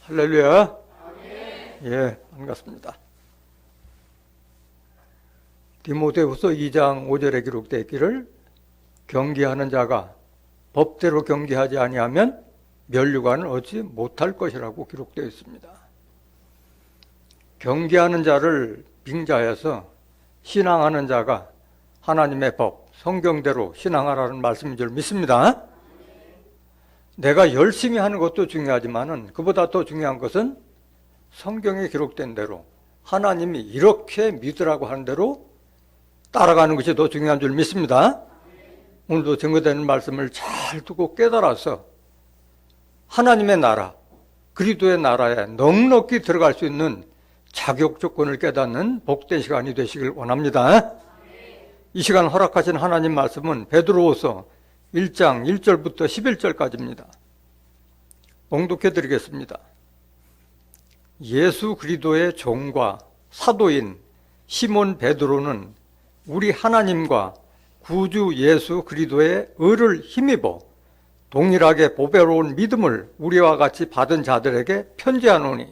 할렐루야. 예, 반갑습니다. 디모데후서 2장 5절에 기록되어 있기를 경계하는 자가 법대로 경계하지 아니하면 면류관을 얻지 못할 것이라고 기록되어 있습니다. 경계하는 자를 빙자해서 신앙하는 자가 하나님의 법, 성경대로 신앙하라는 말씀인 줄 믿습니다. 내가 열심히 하는 것도 중요하지만은 그보다 더 중요한 것은 성경에 기록된 대로 하나님이 이렇게 믿으라고 하는 대로 따라가는 것이 더 중요한 줄 믿습니다. 오늘도 증거되는 말씀을 잘 두고 깨달아서 하나님의 나라, 그리스도의 나라에 넉넉히 들어갈 수 있는 자격 조건을 깨닫는 복된 시간이 되시길 원합니다. 이 시간 허락하신 하나님 말씀은 베드로후서 1장 1절부터 11절까지입니다. 봉독해 드리겠습니다. 예수 그리스도의 종과 사도인 시몬 베드로는 우리 하나님과 구주 예수 그리스도의 의를 힘입어 동일하게 보배로운 믿음을 우리와 같이 받은 자들에게 편지하노니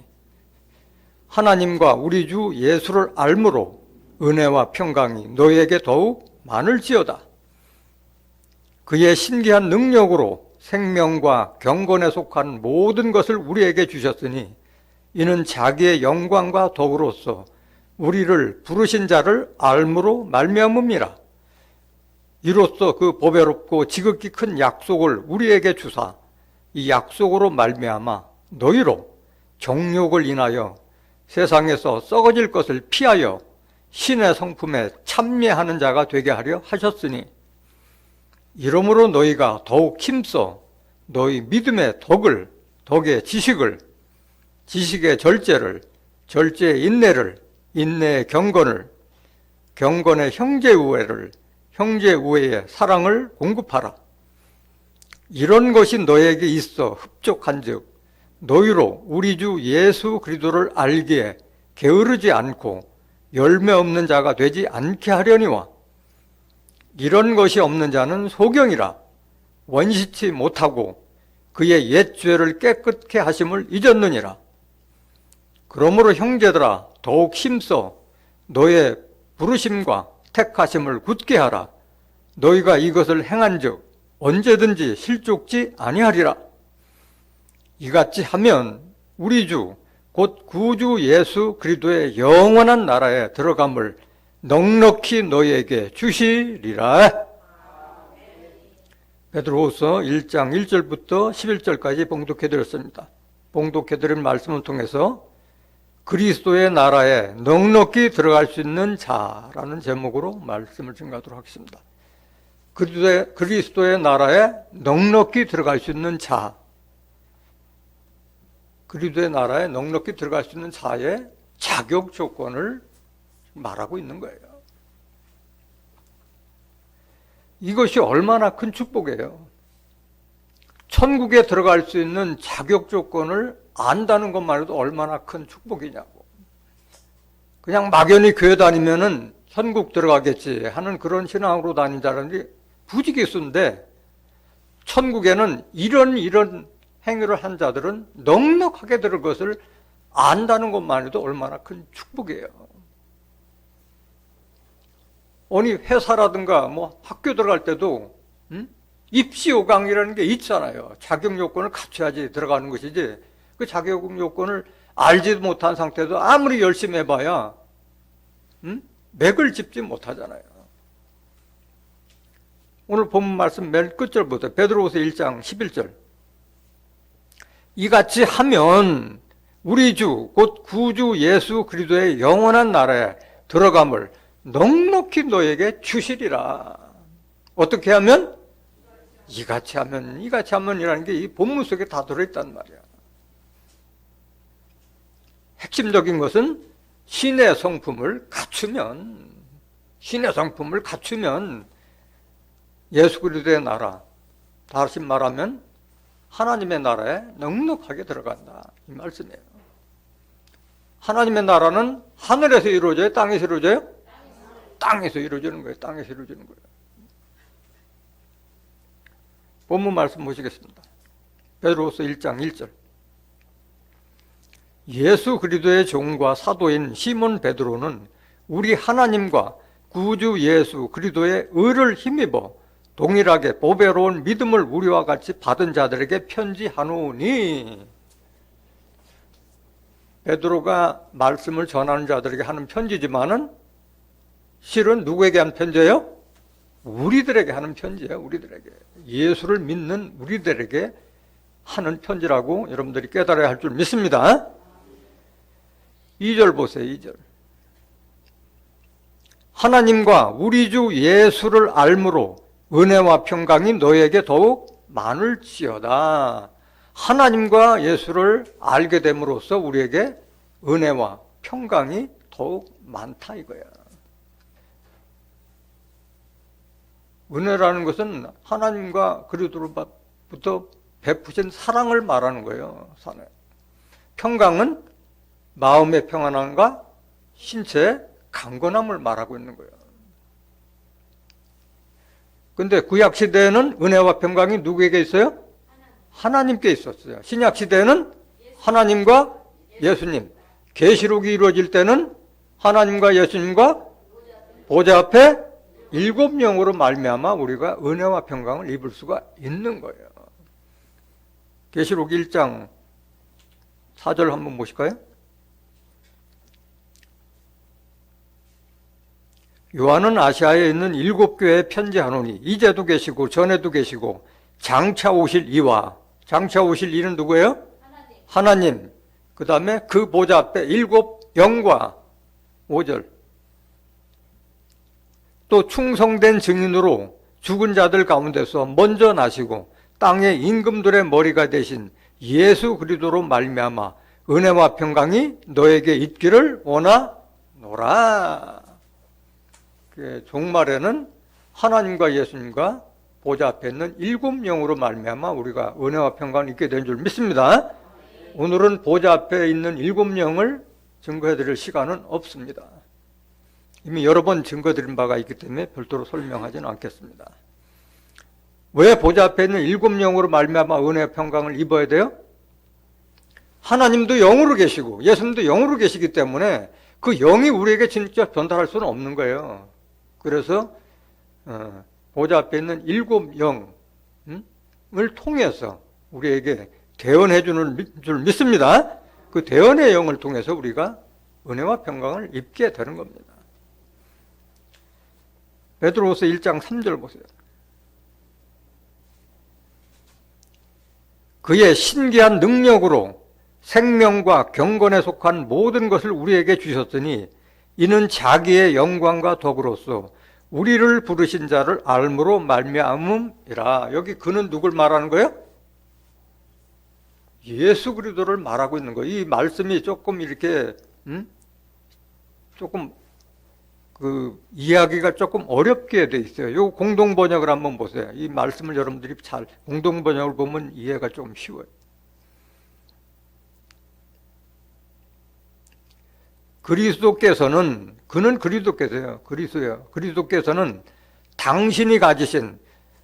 하나님과 우리 주 예수를 알므로 은혜와 평강이 너희에게 더욱 많을지어다. 그의 신기한 능력으로 생명과 경건에 속한 모든 것을 우리에게 주셨으니 이는 자기의 영광과 덕으로서 우리를 부르신 자를 알므로 말미암음이라. 이로써 그 보배롭고 지극히 큰 약속을 우리에게 주사 이 약속으로 말미암아 너희로 정욕을 인하여 세상에서 썩어질 것을 피하여 신의 성품에 참여하는 자가 되게 하려 하셨으니 이러므로 너희가 더욱 힘써 너희 믿음의 덕을, 덕의 지식을, 지식의 절제를, 절제의 인내를, 인내의 경건을, 경건의 형제우애를, 형제우애의 사랑을 공급하라. 이런 것이 너에게 있어 흡족한즉 너희로 우리 주 예수 그리스도를 알기에 게으르지 않고 열매 없는 자가 되지 않게 하려니와 이런 것이 없는 자는 소경이라 원시치 못하고 그의 옛 죄를 깨끗게 하심을 잊었느니라. 그러므로 형제들아 더욱 힘써 너의 부르심과 택하심을 굳게 하라. 너희가 이것을 행한즉 언제든지 실족지 아니하리라. 이같이 하면 우리 주 곧 구주 예수 그리스도의 영원한 나라에 들어감을 넉넉히 너희에게 주시리라. 베드로후서 1장 1절부터 11절까지 봉독해드렸습니다. 봉독해드린 말씀을 통해서 그리스도의 나라에 넉넉히 들어갈 수 있는 자라는 제목으로 말씀을 증거하도록 하겠습니다. 그리스도의 나라에 넉넉히 들어갈 수 있는 자, 그리스도의 나라에 넉넉히 들어갈 수 있는 자의 자격 조건을 말하고 있는 거예요. 이것이 얼마나 큰 축복이에요. 천국에 들어갈 수 있는 자격 조건을 안다는 것만 해도 얼마나 큰 축복이냐고. 그냥 막연히 교회 다니면은 천국 들어가겠지 하는 그런 신앙으로 다닌 사람들이 부지기수인데 천국에는 이런 행위를 한 자들은 넉넉하게 들을 것을 안다는 것만 해도 얼마나 큰 축복이에요. 어느 회사라든가 뭐 학교 들어갈 때도 입시 요강이라는 게 있잖아요. 자격 요건을 갖춰야지 들어가는 것이지 그 자격 요건을 알지도 못한 상태에서 아무리 열심히 해봐야 맥을 짚지 못하잖아요. 오늘 본문 말씀 맨 끝절부터 베드로후서 1장 11절 이같이 하면 우리 주 곧 구주 예수 그리스도의 영원한 나라에 들어감을 넉넉히 너에게 주시리라. 어떻게 하면? 이같이 하면이라는 게 이 본문 속에 다 들어있단 말이야. 핵심적인 것은 신의 성품을 갖추면 예수 그리스도의 나라, 다시 말하면 하나님의 나라에 넉넉하게 들어간다 이 말씀이에요. 하나님의 나라는 하늘에서 이루어져요? 땅에서 이루어져요? 땅에서 이루어지는 거예요. 땅에서 이루어지는 거예요. 본문 말씀 보시겠습니다. 베드로후서 1장 1절 예수 그리스도의 종과 사도인 시몬 베드로는 우리 하나님과 구주 예수 그리스도의 의를 힘입어 동일하게 보배로운 믿음을 우리와 같이 받은 자들에게 편지하노니. 베드로가 말씀을 전하는 자들에게 하는 편지지만은 실은 누구에게 한 편지예요? 우리들에게 하는 편지예요. 우리들에게. 예수를 믿는 우리들에게 하는 편지라고 여러분들이 깨달아야 할 줄 믿습니다. 2절 보세요. 2절. 하나님과 우리 주 예수를 알므로 은혜와 평강이 너에게 더욱 많을지어다. 하나님과 예수를 알게 됨으로써 우리에게 은혜와 평강이 더욱 많다 이거야. 은혜라는 것은 하나님과 그리스도로부터 베푸신 사랑을 말하는 거예요. 평강은 마음의 평안함과 신체의 강건함을 말하고 있는 거예요. 근데 구약 시대에는 은혜와 평강이 누구에게 있어요? 하나님께 있었어요. 신약 시대에는 하나님과 예수님. 계시록이 이루어질 때는 하나님과 예수님과 보좌 앞에 7영으로 말미암아 우리가 은혜와 평강을 입을 수가 있는 거예요. 계시록 1장 4절 한번 보실까요? 요한은 아시아에 있는 7교회에 편지하노니 이제도 계시고 전에도 계시고 장차 오실 이와, 장차 오실 이는 누구예요? 하나님. 그 다음에 그 보좌 앞에 7영과 5절. 또 충성된 증인으로 죽은 자들 가운데서 먼저 나시고 땅의 임금들의 머리가 되신 예수 그리스도로 말미암아 은혜와 평강이 너에게 있기를 원하노라. 종말에는 하나님과 예수님과 보좌 앞에 있는 7영으로 말미암아 우리가 은혜와 평강을 있게 된 줄 믿습니다. 오늘은 보좌 앞에 있는 7영을 증거해드릴 시간은 없습니다. 이미 여러 번 증거드린 바가 있기 때문에 별도로 설명하지는 않겠습니다. 왜 보좌 앞에 있는 7영으로 말미암아 은혜와 평강을 입어야 돼요? 하나님도 영으로 계시고 예수님도 영으로 계시기 때문에 그 영이 우리에게 진짜 전달할 수는 없는 거예요. 그래서 보좌 앞에 있는 7영을 통해서 우리에게 대언해 주는 줄 믿습니다. 그 대언의 영을 통해서 우리가 은혜와 평강을 입게 되는 겁니다. 베드로후서 1장 3절 보세요. 그의 신기한 능력으로 생명과 경건에 속한 모든 것을 우리에게 주셨으니 이는 자기의 영광과 덕으로서 우리를 부르신 자를 알므로 말미암음이라. 여기 그는 누굴 말하는 거예요? 예수 그리스도를 말하고 있는 거예요. 이 말씀이 조금 이렇게 조금 이야기가 조금 어렵게 돼 있어요. 요 공동 번역을 한번 보세요. 이 말씀을 여러분들이 잘 공동 번역을 보면 이해가 좀 쉬워요. 그리스도께서는, 그는 그리스도께서요. 그리스도께서는 당신이 가지신,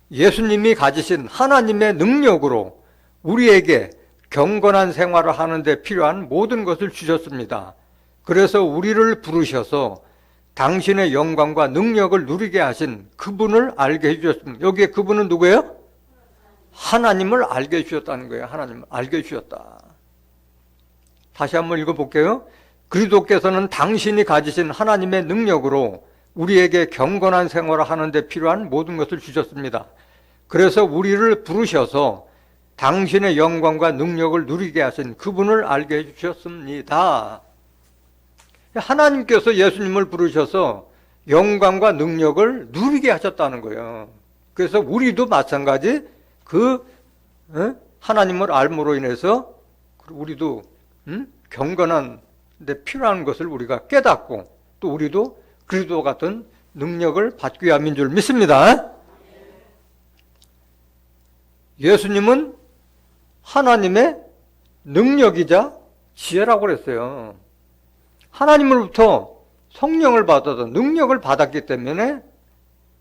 예수님이 가지신 하나님의 능력으로 우리에게 경건한 생활을 하는 데 필요한 모든 것을 주셨습니다. 그래서 우리를 부르셔서 당신의 영광과 능력을 누리게 하신 그분을 알게 해주셨습니다. 여기에 그분은 누구예요? 하나님을 알게 해주셨다는 거예요. 하나님을 알게 해주셨다. 다시 한번 읽어볼게요. 그리스도께서는 당신이 가지신 하나님의 능력으로 우리에게 경건한 생활을 하는 데 필요한 모든 것을 주셨습니다. 그래서 우리를 부르셔서 당신의 영광과 능력을 누리게 하신 그분을 알게 해주셨습니다. 하나님께서 예수님을 부르셔서 영광과 능력을 누리게 하셨다는 거예요. 그래서 우리도 마찬가지 하나님을 알므로 인해서 우리도 경건한 데 필요한 것을 우리가 깨닫고 또 우리도 그리스도 같은 능력을 받기 위함인 줄 믿습니다. 예수님은 하나님의 능력이자 지혜라고 그랬어요. 하나님으로부터 성령을 받아서 능력을 받았기 때문에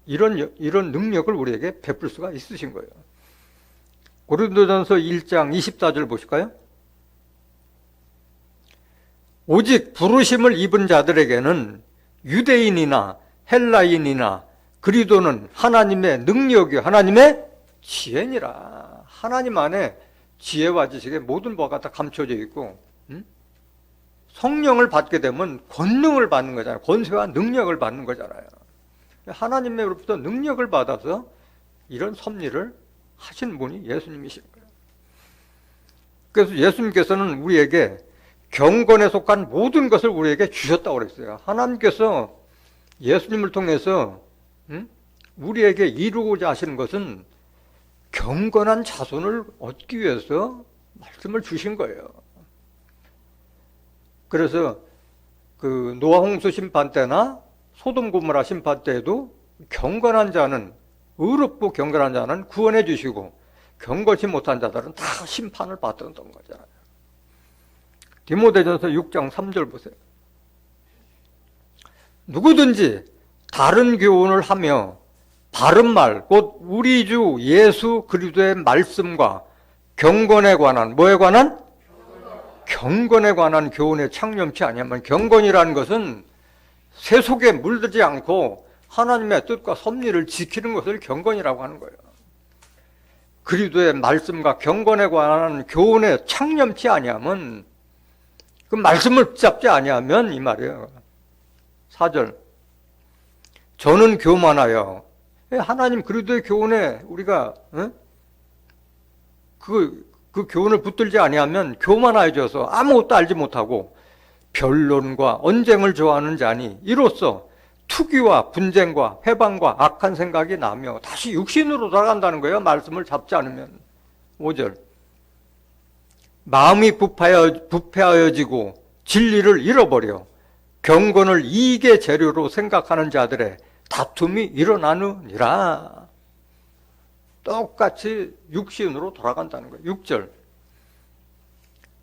이런 능력을 우리에게 베풀 수가 있으신 거예요. 고린도전서 1장 24절 보실까요? 오직 부르심을 입은 자들에게는 유대인이나 헬라인이나 그리스도는 하나님의 능력이요 하나님의 지혜니라. 하나님 안에 지혜와 지식의 모든 바가 다 감춰져 있고, 성령을 받게 되면 권능을 받는 거잖아요. 권세와 능력을 받는 거잖아요. 하나님으로부터 능력을 받아서 이런 섭리를 하신 분이 예수님이신 거예요. 그래서 예수님께서는 우리에게 경건에 속한 모든 것을 우리에게 주셨다고 그랬어요. 하나님께서 예수님을 통해서 우리에게 이루고자 하시는 것은 경건한 자손을 얻기 위해서 말씀을 주신 거예요. 그래서 그 노아 홍수 심판 때나 소돔 고모라 심판 때에도 경건한 자는, 의롭고 경건한 자는 구원해 주시고 경건치 못한 자들은 다 심판을 받던 거잖아요. 디모데전서 6장 3절 보세요. 누구든지 다른 교훈을 하며 바른 말, 곧 우리 주 예수 그리스도의 말씀과 경건에 관한, 뭐에 관한? 경건에 관한 교훈에 창념치 아니하면, 경건이라는 것은 세속에 물들지 않고 하나님의 뜻과 섭리를 지키는 것을 경건이라고 하는 거예요. 그리스도의 말씀과 경건에 관한 교훈에 창념치 아니하면, 그 말씀을 붙잡지 아니하면 이 말이에요. 4절. 저는 교만하여, 하나님 그리스도의 교훈에 우리가 그 교훈을 붙들지 아니하면 교만해져서 아무것도 알지 못하고 변론과 언쟁을 좋아하는 자니 이로써 투기와 분쟁과 회방과 악한 생각이 나며 다시 육신으로 돌아간다는 거예요. 말씀을 잡지 않으면. 5절. 마음이 부패하여지고 진리를 잃어버려 경건을 이익의 재료로 생각하는 자들의 다툼이 일어나느니라. 똑같이 육신으로 돌아간다는 거예요. 6절.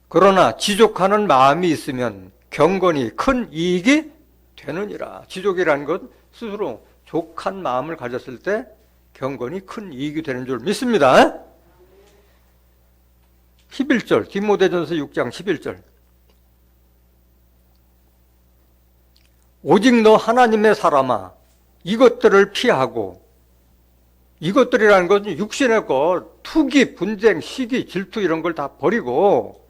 그러나 지족하는 마음이 있으면 경건이 큰 이익이 되느니라. 지족이라는 것, 스스로 족한 마음을 가졌을 때 경건이 큰 이익이 되는 줄 믿습니다. 11절, 디모데전서 6장 11절. 오직 너 하나님의 사람아, 이것들을 피하고, 이것들이라는 것은 육신의 것, 투기, 분쟁, 시기, 질투 이런 걸 다 버리고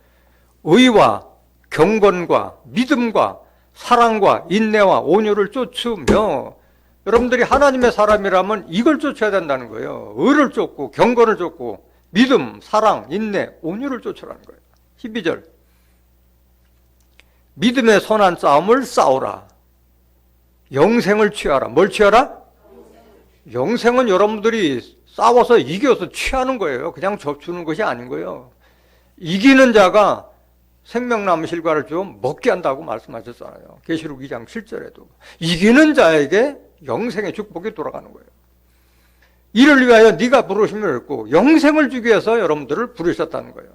의와 경건과 믿음과 사랑과 인내와 온유를 쫓으며, 여러분들이 하나님의 사람이라면 이걸 쫓아야 된다는 거예요. 의를 쫓고 경건을 쫓고 믿음, 사랑, 인내, 온유를 쫓으라는 거예요. 12절. 믿음의 선한 싸움을 싸우라. 영생을 취하라. 뭘 취하라? 영생은 여러분들이 싸워서 이겨서 취하는 거예요. 그냥 접주는 것이 아닌 거예요. 이기는 자가 생명나무 실과를 좀 먹게 한다고 말씀하셨잖아요. 계시록 2장 7절에도. 이기는 자에게 영생의 축복이 돌아가는 거예요. 이를 위하여 네가 부르심을 얻고 영생을 주기 위해서 여러분들을 부르셨다는 거예요.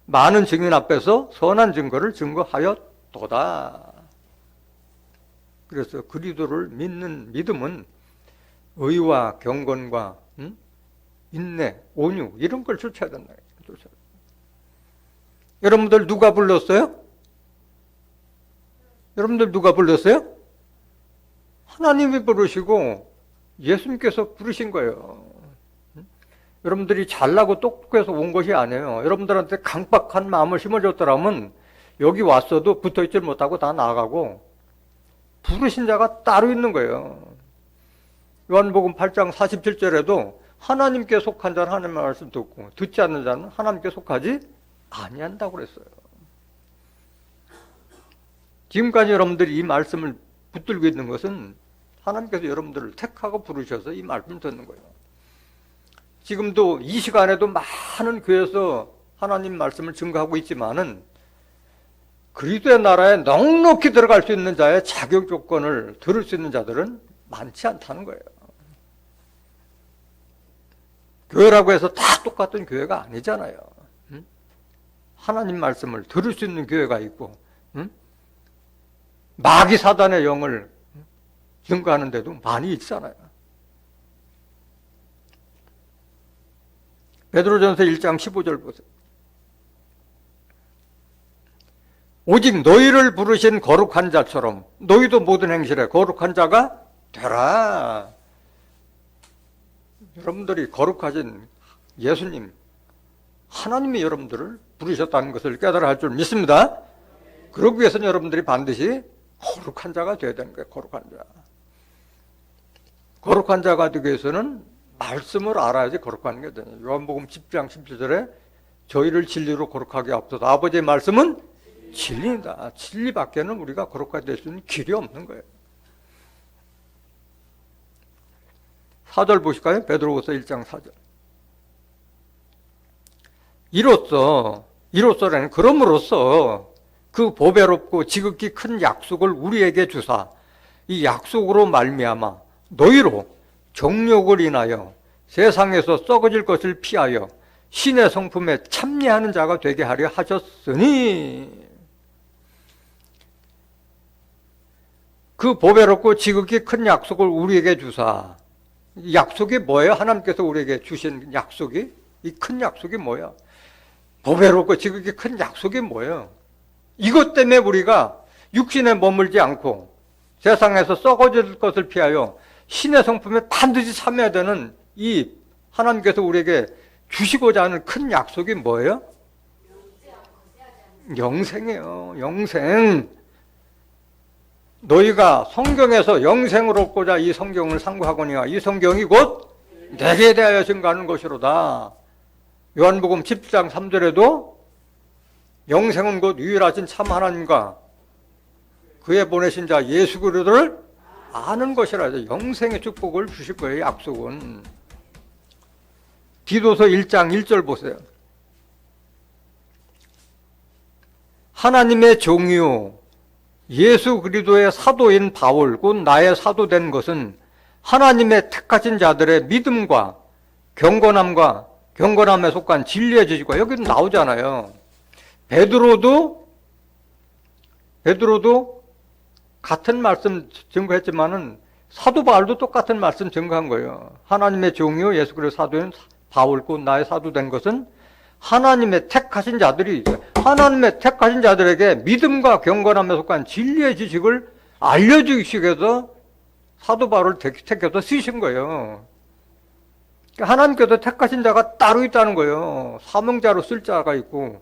많은 증인 앞에서 선한 증거를 증거하였도다. 그래서 그리스도를 믿는 믿음은 의와 경건과 인내, 온유 이런 걸 쫓아야 된다. 여러분들 누가 불렀어요? 여러분들 누가 불렀어요? 하나님이 부르시고 예수님께서 부르신 거예요. 여러분들이 잘나고 똑똑해서 온 것이 아니에요. 여러분들한테 강박한 마음을 심어줬더라면 여기 왔어도 붙어있질 못하고 다 나가고 부르신 자가 따로 있는 거예요. 요한복음 8장 47절에도 하나님께 속한 자는 하나님의 말씀 듣고 듣지 않는 자는 하나님께 속하지 아니한다고 그랬어요. 지금까지 여러분들이 이 말씀을 붙들고 있는 것은 하나님께서 여러분들을 택하고 부르셔서 이 말씀을 듣는 거예요. 지금도 이 시간에도 많은 교회에서 하나님 말씀을 증거하고 있지만은 그리스도의 나라에 넉넉히 들어갈 수 있는 자의 자격 조건을 들을 수 있는 자들은 많지 않다는 거예요. 교회라고 해서 다 똑같은 교회가 아니잖아요. 하나님 말씀을 들을 수 있는 교회가 있고 마귀 사단의 영을 증거하는 데도 많이 있잖아요. 베드로전서 1장 15절 보세요. 오직 너희를 부르신 거룩한 자처럼 너희도 모든 행실에 거룩한 자가 되라. 여러분들이 거룩하신 예수님, 하나님이 여러분들을 부르셨다는 것을 깨달아 할 줄 믿습니다. 그러기 위해서는 여러분들이 반드시 거룩한 자가 되어야 되는 거예요. 거룩한 자. 거룩한 자가 되기 위해서는 말씀을 알아야지 거룩한 게 되냐. 요한복음 10장 17절에 저희를 진리로 거룩하게 하옵소서. 아버지의 말씀은 진리다. 진리밖에는 우리가 거룩하게 될 수 있는 길이 없는 거예요. 4절 보실까요? 베드로후서 1장 4절. 이로써라는 그럼으로써 그 보배롭고 지극히 큰 약속을 우리에게 주사 이 약속으로 말미암아 너희로 정욕을 인하여 세상에서 썩어질 것을 피하여 신의 성품에 참여하는 자가 되게 하려 하셨으니 그 보배롭고 지극히 큰 약속을 우리에게 주사 약속이 뭐예요? 하나님께서 우리에게 주신 약속이 이 큰 약속이 뭐야? 보배롭고 지극히 큰 약속이 뭐예요? 이것 때문에 우리가 육신에 머물지 않고 세상에서 썩어질 것을 피하여 신의 성품에 반드시 참여해야 되는 이 하나님께서 우리에게 주시고자 하는 큰 약속이 뭐예요? 영생이에요. 영생. 너희가 성경에서 영생을 얻고자 이 성경을 상고하거니와 이 성경이 곧 내게 대하여 증거하는 것이로다. 요한복음 10장 3절에도 영생은 곧 유일하신 참 하나님과 그의 보내신 자 예수 그리스도를 아는 것이라. 영생의 축복을 주실 거예요. 약속은. 디도서 1장 1절 보세요. 하나님의 종이요 예수 그리스도의 사도인 바울 곧 나의 사도된 것은 하나님의 택하신 자들의 믿음과 경건함에 속한 진리의 지식과 여기도 나오잖아요. 베드로도 같은 말씀 증거했지만은 사도 바울도 똑같은 말씀 증거한 거예요. 하나님의 종이요 예수 그리스도 사도인 바울 곧 나의 사도된 것은 하나님의 택하신 자들이 있어요. 하나님의 택하신 자들에게 믿음과 경건함에 속한 진리의 지식을 알려주기 위해서 사도 바울을 택해서 쓰신 거예요. 하나님께서 택하신 자가 따로 있다는 거예요. 사명자로 쓸 자가 있고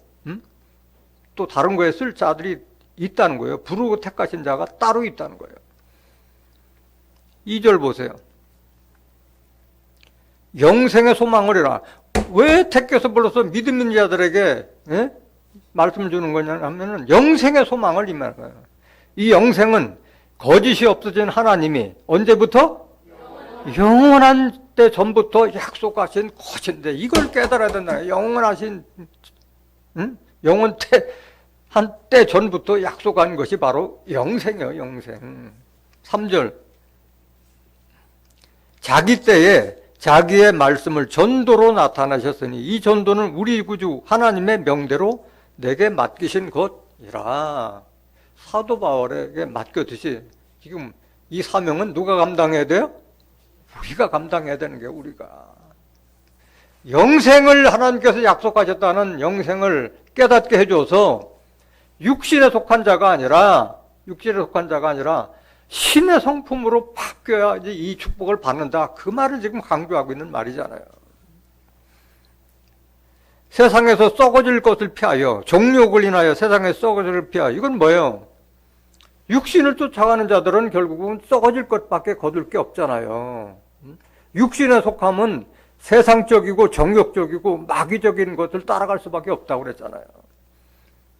또 다른 거에 쓸 자들이 있다는 거예요. 부르고 택하신 자가 따로 있다는 거예요. 2절 보세요. 영생의 소망을이라. 왜 택해서 불러서 믿음 있는 자들에게 말씀을 주는 거냐 하면은 영생의 소망을 임하는 거예요. 이 영생은 거짓이 없어진 하나님이 언제부터? 영원한 때 전부터 약속하신 것인데 이걸 깨달아야 된다. 영원하신 영원 한때 전부터 약속한 것이 바로 영생이에요. 영생. 3절. 자기 때에 자기의 말씀을 전도로 나타나셨으니 이 전도는 우리 구주 하나님의 명대로 내게 맡기신 것이라. 사도 바울에게 맡겼듯이 지금 이 사명은 누가 감당해야 돼요? 우리가 감당해야 되는 게 우리가. 영생을 하나님께서 약속하셨다는 영생을 깨닫게 해줘서 육신에 속한 자가 아니라 신의 성품으로 바뀌어야지 이 축복을 받는다. 그 말을 지금 강조하고 있는 말이잖아요. 세상에서 썩어질 것을 피하여 정욕을 인하여 세상에서 썩어질 것을 피하여 이건 뭐예요? 육신을 쫓아가는 자들은 결국은 썩어질 것밖에 거둘 게 없잖아요. 육신에 속함은 세상적이고 정욕적이고 마귀적인 것을 따라갈 수밖에 없다고 그랬잖아요.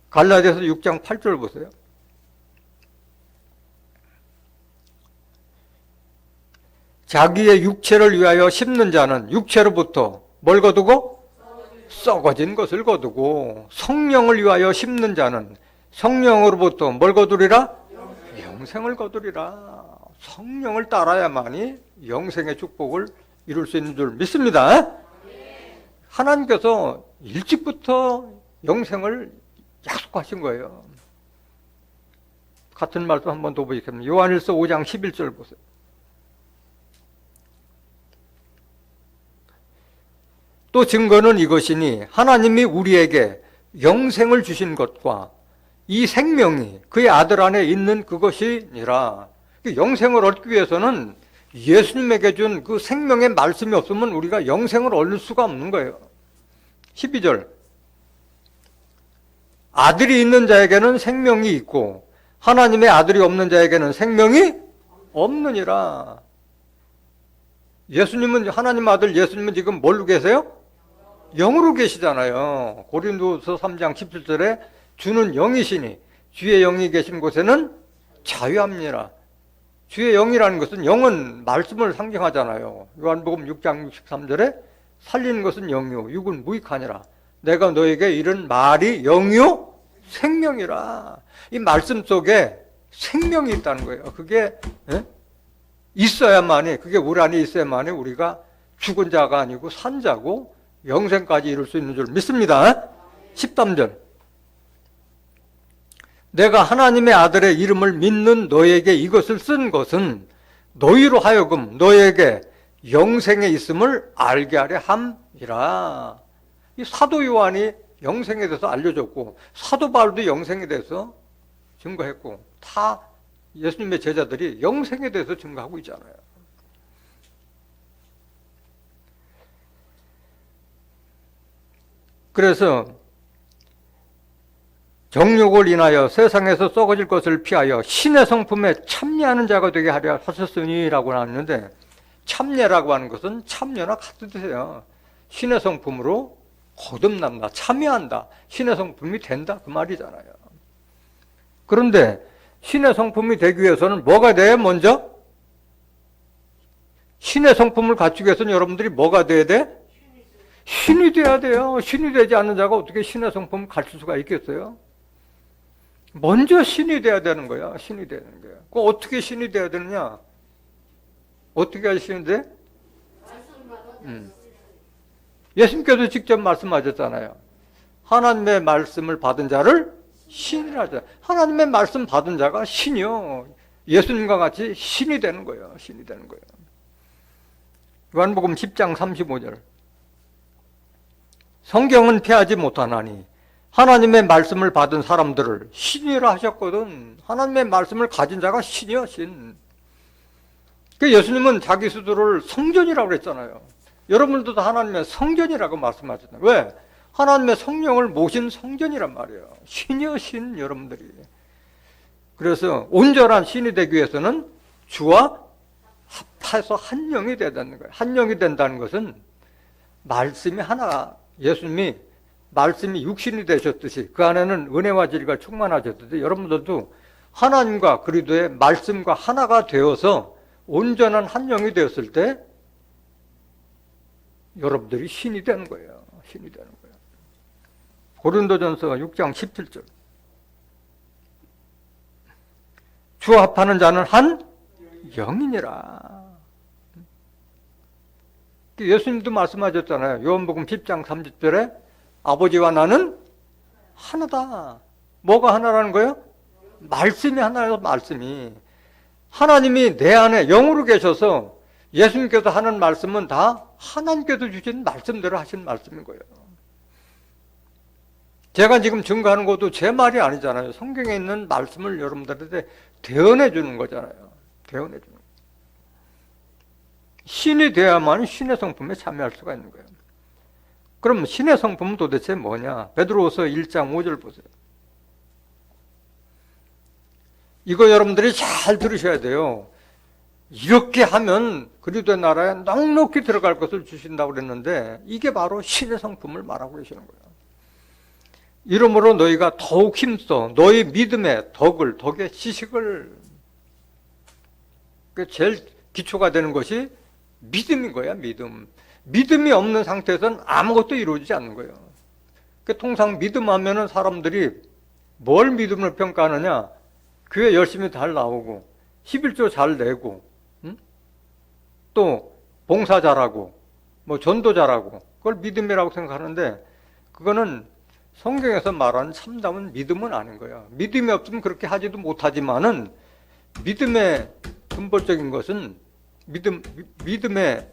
갈라디아서 6장 8절 보세요. 자기의 육체를 위하여 심는 자는 육체로부터 뭘 거두고? 썩어진 것을 거두고 성령을 위하여 심는 자는 성령으로부터 뭘 거두리라? 영생을 거두리라. 성령을 따라야만이 영생의 축복을 이룰 수 있는 줄 믿습니다. 하나님께서 일찍부터 영생을 약속하신 거예요. 같은 말씀 한 번 더 보시겠습니다. 요한일서 5장 11절 보세요. 또 증거는 이것이니 하나님이 우리에게 영생을 주신 것과 이 생명이 그의 아들 안에 있는 그것이니라. 영생을 얻기 위해서는 예수님에게 준 그 생명의 말씀이 없으면 우리가 영생을 얻을 수가 없는 거예요. 12절. 아들이 있는 자에게는 생명이 있고 하나님의 아들이 없는 자에게는 생명이 없느니라. 예수님은, 하나님 아들 예수님은 지금 뭘로 계세요? 영으로 계시잖아요. 고린도서 3장 17절에 주는 영이시니 주의 영이 계신 곳에는 자유함이니라. 주의 영이라는 것은, 영은 말씀을 상징하잖아요. 요한복음 6장 63절에 살리는 것은 영이요 육은 무익하니라. 내가 너에게 이른 말이 영이요 생명이라. 이 말씀 속에 생명이 있다는 거예요. 그게 있어야만이, 그게 우리 안에 있어야만이 우리가 죽은 자가 아니고 산 자고 영생까지 이룰 수 있는 줄 믿습니다. 13절. 내가 하나님의 아들의 이름을 믿는 너에게 이것을 쓴 것은 너희로 하여금 너에게 영생에 있음을 알게 하려 함이라. 이 사도 요한이 영생에 대해서 알려줬고 사도 바울도 영생에 대해서 증거했고 다 예수님의 제자들이 영생에 대해서 증거하고 있잖아요. 그래서 정욕을 인하여 세상에서 썩어질 것을 피하여 신의 성품에 참여하는 자가 되게 하려 하셨으니 라고 나왔는데, 참여라고 하는 것은 참여나 같은 뜻이에요. 신의 성품으로 거듭난다, 참여한다, 신의 성품이 된다, 그 말이잖아요. 그런데 신의 성품이 되기 위해서는 뭐가 돼요? 먼저 신의 성품을 갖추기 위해서는 여러분들이 뭐가 돼야 돼? 신이 돼야 돼요. 신이 되지 않는 자가 어떻게 신의 성품을 갖출 수가 있겠어요? 먼저 신이 돼야 되는 거야. 신이 되는 거야. 그 어떻게 신이 돼야 되느냐? 어떻게 해야 신이 돼? 예수님께서 직접 말씀하셨잖아요. 하나님의 말씀을 받은 자를 신이라 하죠. 하나님의 말씀 받은 자가 신이요. 예수님과 같이 신이 되는 거예요. 신이 되는 거예요. 요한복음 10장 35절. 성경은 피하지 못하나니 하나님의 말씀을 받은 사람들을 신이라 하셨거든. 하나님의 말씀을 가진 자가 신이요, 신. 그 예수님은 자기 스스로를 성전이라고 그랬잖아요. 여러분들도 하나님의 성전이라고 말씀하셨잖아요. 왜? 하나님의 성령을 모신 성전이란 말이에요. 신이요, 신, 여러분들이. 그래서 온전한 신이 되기 위해서는 주와 합해서 한 영이 돼야 되는 거예요. 한 영이 된다는 것은 말씀이 하나, 예수님이 말씀이 육신이 되셨듯이 그 안에는 은혜와 진리가 충만하셨듯이 여러분들도 하나님과 그리스도의 말씀과 하나가 되어서 온전한 한 영이 되었을 때 여러분들이 신이 되는 거예요. 신이 되는 거예요. 고린도전서 6장 17절. 주와 합하는 자는 한 영이니라. 예수님도 말씀하셨잖아요. 요한복음 10장 30절에 아버지와 나는 하나다. 뭐가 하나라는 거예요? 말씀이 하나예요. 말씀이. 하나님이 내 안에 영으로 계셔서 예수님께서 하는 말씀은 다 하나님께서 주신 말씀대로 하신 말씀인 거예요. 제가 지금 증거하는 것도 제 말이 아니잖아요. 성경에 있는 말씀을 여러분들한테 대언해 주는 거잖아요. 대언해 주는 거예요. 신이 돼야만 신의 성품에 참여할 수가 있는 거예요. 그럼 신의 성품은 도대체 뭐냐? 베드로후서 1장 5절 보세요. 이거 여러분들이 잘 들으셔야 돼요. 이렇게 하면 그리스도의 나라에 넉넉히 들어갈 것을 주신다고 그랬는데 이게 바로 신의 성품을 말하고 계시는 거예요. 이러므로 너희가 더욱 힘써 너희 믿음의 덕의 지식을, 제일 기초가 되는 것이 믿음인 거야. 믿음이 없는 상태에서는 아무것도 이루어지지 않는 거예요. 통상 믿음하면은 사람들이 뭘 믿음을 평가하느냐? 교회 열심히 잘 나오고 11조 잘 내고 또 봉사 잘하고 뭐 전도 잘하고 그걸 믿음이라고 생각하는데 그거는 성경에서 말하는 참다운 믿음은 아닌 거야. 믿음이 없으면 그렇게 하지도 못하지만은 믿음의 근본적인 것은 믿음의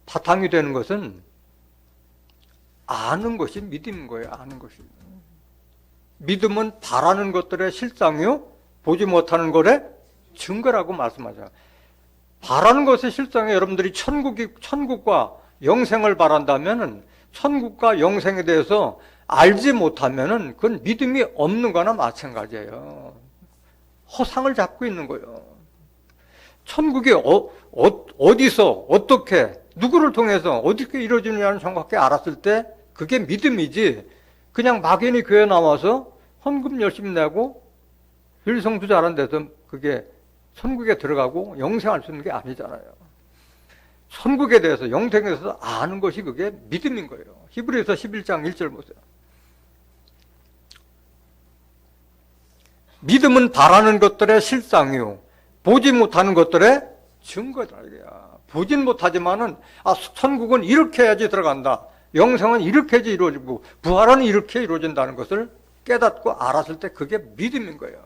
바탕이 되는 것은 아는 것이 믿음인 거예요. 아는 것이. 믿음은 바라는 것들의 실상이요, 보지 못하는 것의 증거라고 말씀하죠. 바라는 것의 실상에 여러분들이 천국과 영생을 바란다면은, 천국과 영생에 대해서 알지 못하면은 그건 믿음이 없는 거나 마찬가지예요. 허상을 잡고 있는 거예요. 천국이 어디서 어떻게 누구를 통해서 어떻게 이루어지느냐는 정확히 알았을 때 그게 믿음이지, 그냥 막연히 교회 나와서 헌금 열심히 내고 일성도 잘한 데서 그게 천국에 들어가고 영생할 수 있는 게 아니잖아요. 천국에 대해서, 영생에 대해서 아는 것이 그게 믿음인 거예요. 히브리서 11장 1절 보세요. 믿음은 바라는 것들의 실상이요, 보지 못하는 것들의 증거다. 보진 못하지만은, 천국은 이렇게 해야지 들어간다, 영생은 이렇게 해야지 이루어지고 부활은 이렇게 이루어진다는 것을 깨닫고 알았을 때 그게 믿음인 거예요.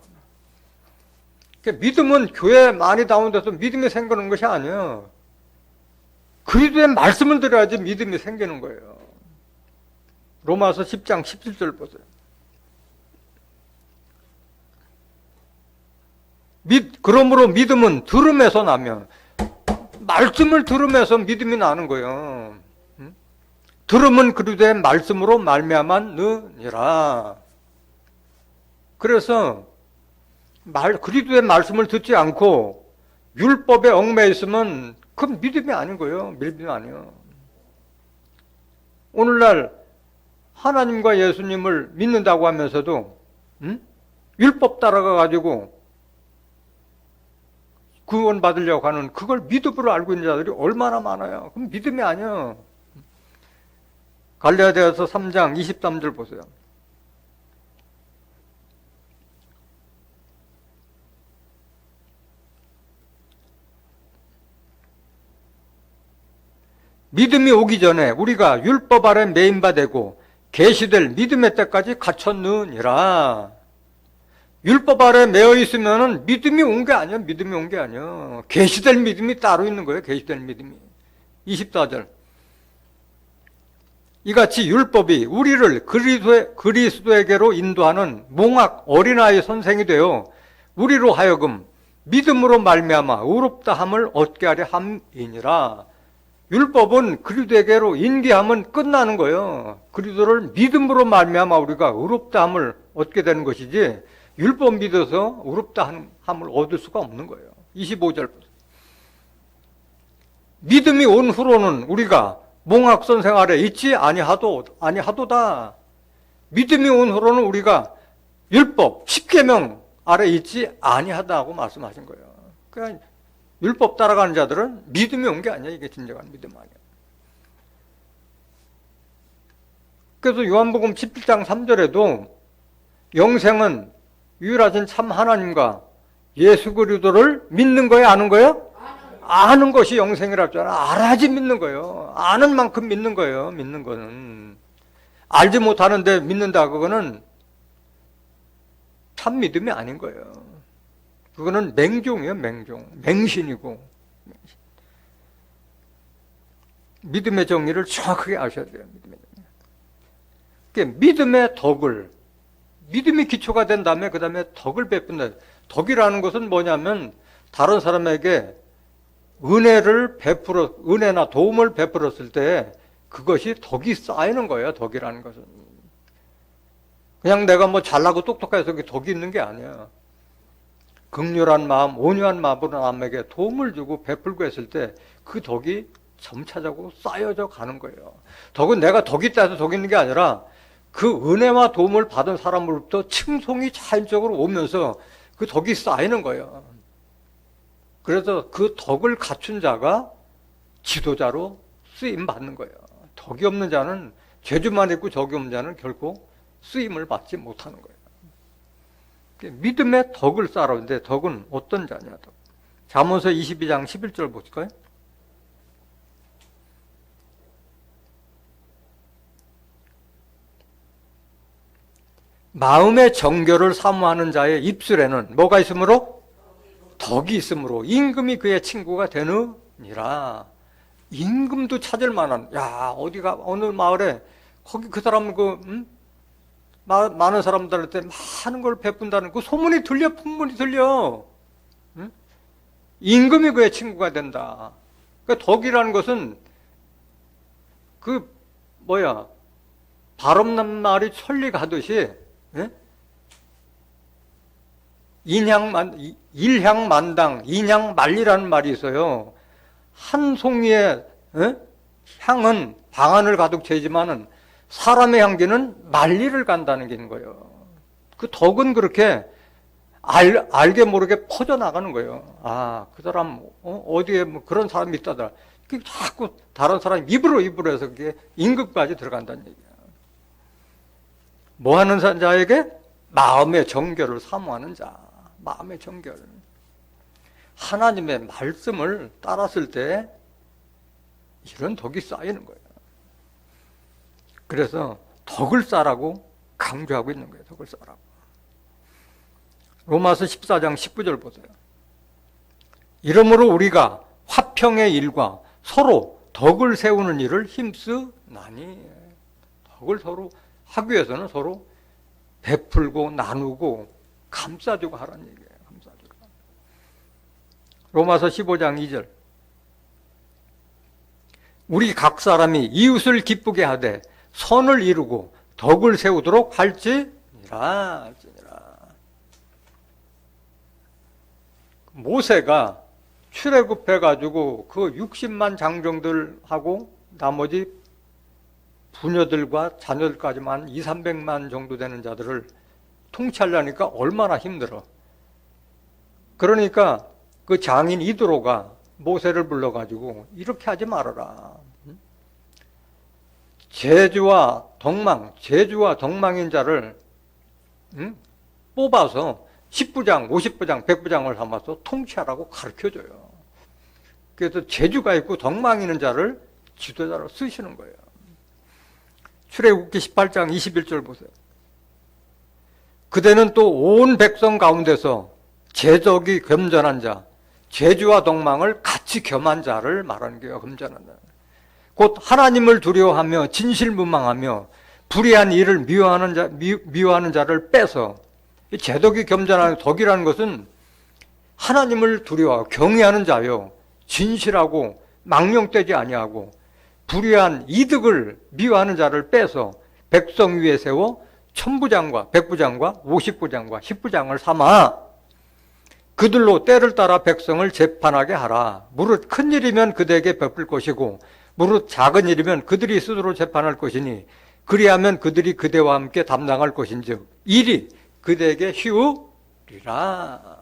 그러니까 믿음은 교회 많이 나온 데서 믿음이 생기는 것이 아니에요. 그리스도의 말씀을 들어야지 믿음이 생기는 거예요. 로마서 10장 17절 보세요. 그러므로 믿음은 들음에서 나면, 말씀을 들으면서 믿음이 나는 거예요. 들음은 그리스도의 말씀으로 말미암았느니라. 그래서 그리스도의 말씀을 듣지 않고 율법에 얽매여 있으면 그건 믿음이 아닌 거예요. 믿음이 아니에요. 오늘날 하나님과 예수님을 믿는다고 하면서도 율법 따라가 가지고 구원 받으려고 하는, 그걸 믿음으로 알고 있는 자들이 얼마나 많아요. 그럼 믿음이 아니에요. 갈라디아서 3장 23절 보세요. 믿음이 오기 전에 우리가 율법 아래 매인 바 되고 계시될 믿음의 때까지 갖췄느니라. 율법 아래 매여 있으면은 믿음이 온 게 아니야. 믿음이 온 게 아니야. 계시될 믿음이 따로 있는 거예요. 계시될 믿음이. 24절. 이같이 율법이 우리를 그리스도에게로 인도하는 몽학 어린아이 선생이 되어 우리로 하여금 믿음으로 말미암아 의롭다함을 얻게 하려 함이니라. 율법은 그리스도에게로 인계함은 끝나는 거예요. 그리스도를 믿음으로 말미암아 우리가 의롭다함을 얻게 되는 것이지, 율법 믿어서 의롭다함을 얻을 수가 없는 거예요. 25절. 믿음이 온 후로는 우리가 몽학선생 아래 있지 아니하도다. 믿음이 온 후로는 우리가 율법 10계명 아래 있지 아니하다고 말씀하신 거예요. 그러니까 율법 따라가는 자들은 믿음이 온 게 아니야. 이게 진정한 믿음 아니야. 그래서 요한복음 17장 3절에도 영생은 유일하신 참 하나님과 예수 그리스도를 믿는 거예요, 아는 거예요? 아는 것이 영생이라고 했잖아. 알아야지 믿는 거예요. 아는 만큼 믿는 거예요. 믿는 거는. 알지 못하는데 믿는다, 그거는 참 믿음이 아닌 거예요. 그거는 맹종이에요. 맹신이고. 믿음의 정의를 정확하게 아셔야 돼요. 믿음의 덕을, 믿음이 기초가 된 다음에 그 다음에 덕을 베푼다. 덕이라는 것은 뭐냐면 다른 사람에게 은혜나 도움을 베풀었을 때 그것이 덕이 쌓이는 거예요. 덕이라는 것은 그냥 내가 뭐 잘나고 똑똑해서 그게 덕이 있는 게 아니야. 긍휼한 마음, 온유한 마음으로 남에게 도움을 주고 베풀고 했을 때 그 덕이 점차적으로 쌓여져 가는 거예요. 덕은 내가 덕이 있다 해서 덕이 있는 게 아니라 그 은혜와 도움을 받은 사람으로부터 칭송이 자연적으로 오면서 그 덕이 쌓이는 거예요. 그래서 그 덕을 갖춘 자가 지도자로 쓰임 받는 거예요. 덕이 없는 자는, 죄주만 있고 덕이 없는 자는 결코 쓰임을 받지 못하는 거예요. 믿음의 덕을 쌓아오는데, 덕은 어떤 자냐? 잠언서 22장 11절 보실까요? 마음의 정결을 사모하는 자의 입술에는 뭐가 있으므로? 덕이 있으므로 임금이 그의 친구가 되느니라. 임금도 찾을 만한, 어디가 어느 마을에 거기 그 사람은 많은 사람들한테 많은 걸 베푼다는 그 소문이 들려, 풍문이 들려. 응? 임금이 그의 친구가 된다. 그러니까 덕이라는 것은 발 없는 말이 천리 가듯이, 예? 일향만당, 인향만리라는 말이 있어요. 한 송이의 향은 방안을 가득 채지만은 사람의 향기는 만리를 간다는 게 있는 거예요. 그 덕은 그렇게 알게 모르게 퍼져나가는 거예요. 아, 그 사람 어디에 뭐 그런 사람이 있다더라. 자꾸 다른 사람 입으로 해서 그게 임금까지 들어간다는 얘기야. 뭐 하는 자에게? 마음의 정결을 사모하는 자. 마음의 정결. 하나님의 말씀을 따랐을 때 이런 덕이 쌓이는 거예요. 그래서 덕을 쌓으라고 강조하고 있는 거예요. 덕을 쌓으라고. 로마서 14장 19절 보세요. 이러므로 우리가 화평의 일과 서로 덕을 세우는 일을 힘쓰나니. 덕을 서로 하기 위해서는 서로 베풀고 나누고 감싸주고 하라는 얘기예요. 감싸주고. 로마서 15장 2절. 우리 각 사람이 이웃을 기쁘게 하되 선을 이루고 덕을 세우도록 할지니라. 모세가 출애굽해가지고 그 60만 장정들하고 나머지 부녀들과 자녀들까지만 200~300만 정도 되는 자들을 통치하려니까 얼마나 힘들어. 그러니까 그 장인 이드로가 모세를 불러가지고 이렇게 하지 말아라. 제주와 덕망인 자를 뽑아서 10부장, 50부장, 100부장을 삼아서 통치하라고 가르쳐줘요. 그래서 제주가 있고 덕망 있는 자를 지도자로 쓰시는 거예요. 출애굽기 18장 21절 보세요. 그대는 또 온 백성 가운데서 제적이 겸전한 자, 제주와 덕망을 같이 겸한 자를 말하는 게요. 겸전한다. 곧 하나님을 두려워하며 진실무망하며 불의한 일을 미워하는 자를 빼서, 제덕이 겸전하는 덕이라는 것은 하나님을 두려워하고 경외하는 자요, 진실하고 망령되지 아니하고 불의한 이득을 미워하는 자를 빼서 백성 위에 세워 천부장과 백부장과 50부장과 10부장을 삼아 그들로 때를 따라 백성을 재판하게 하라. 무릇 큰 일이면 그대에게 베풀 것이고 무릇 작은 일이면 그들이 스스로 재판할 것이니 그리하면 그들이 그대와 함께 담당할 것인즉 일이 그대에게 쉬우리라.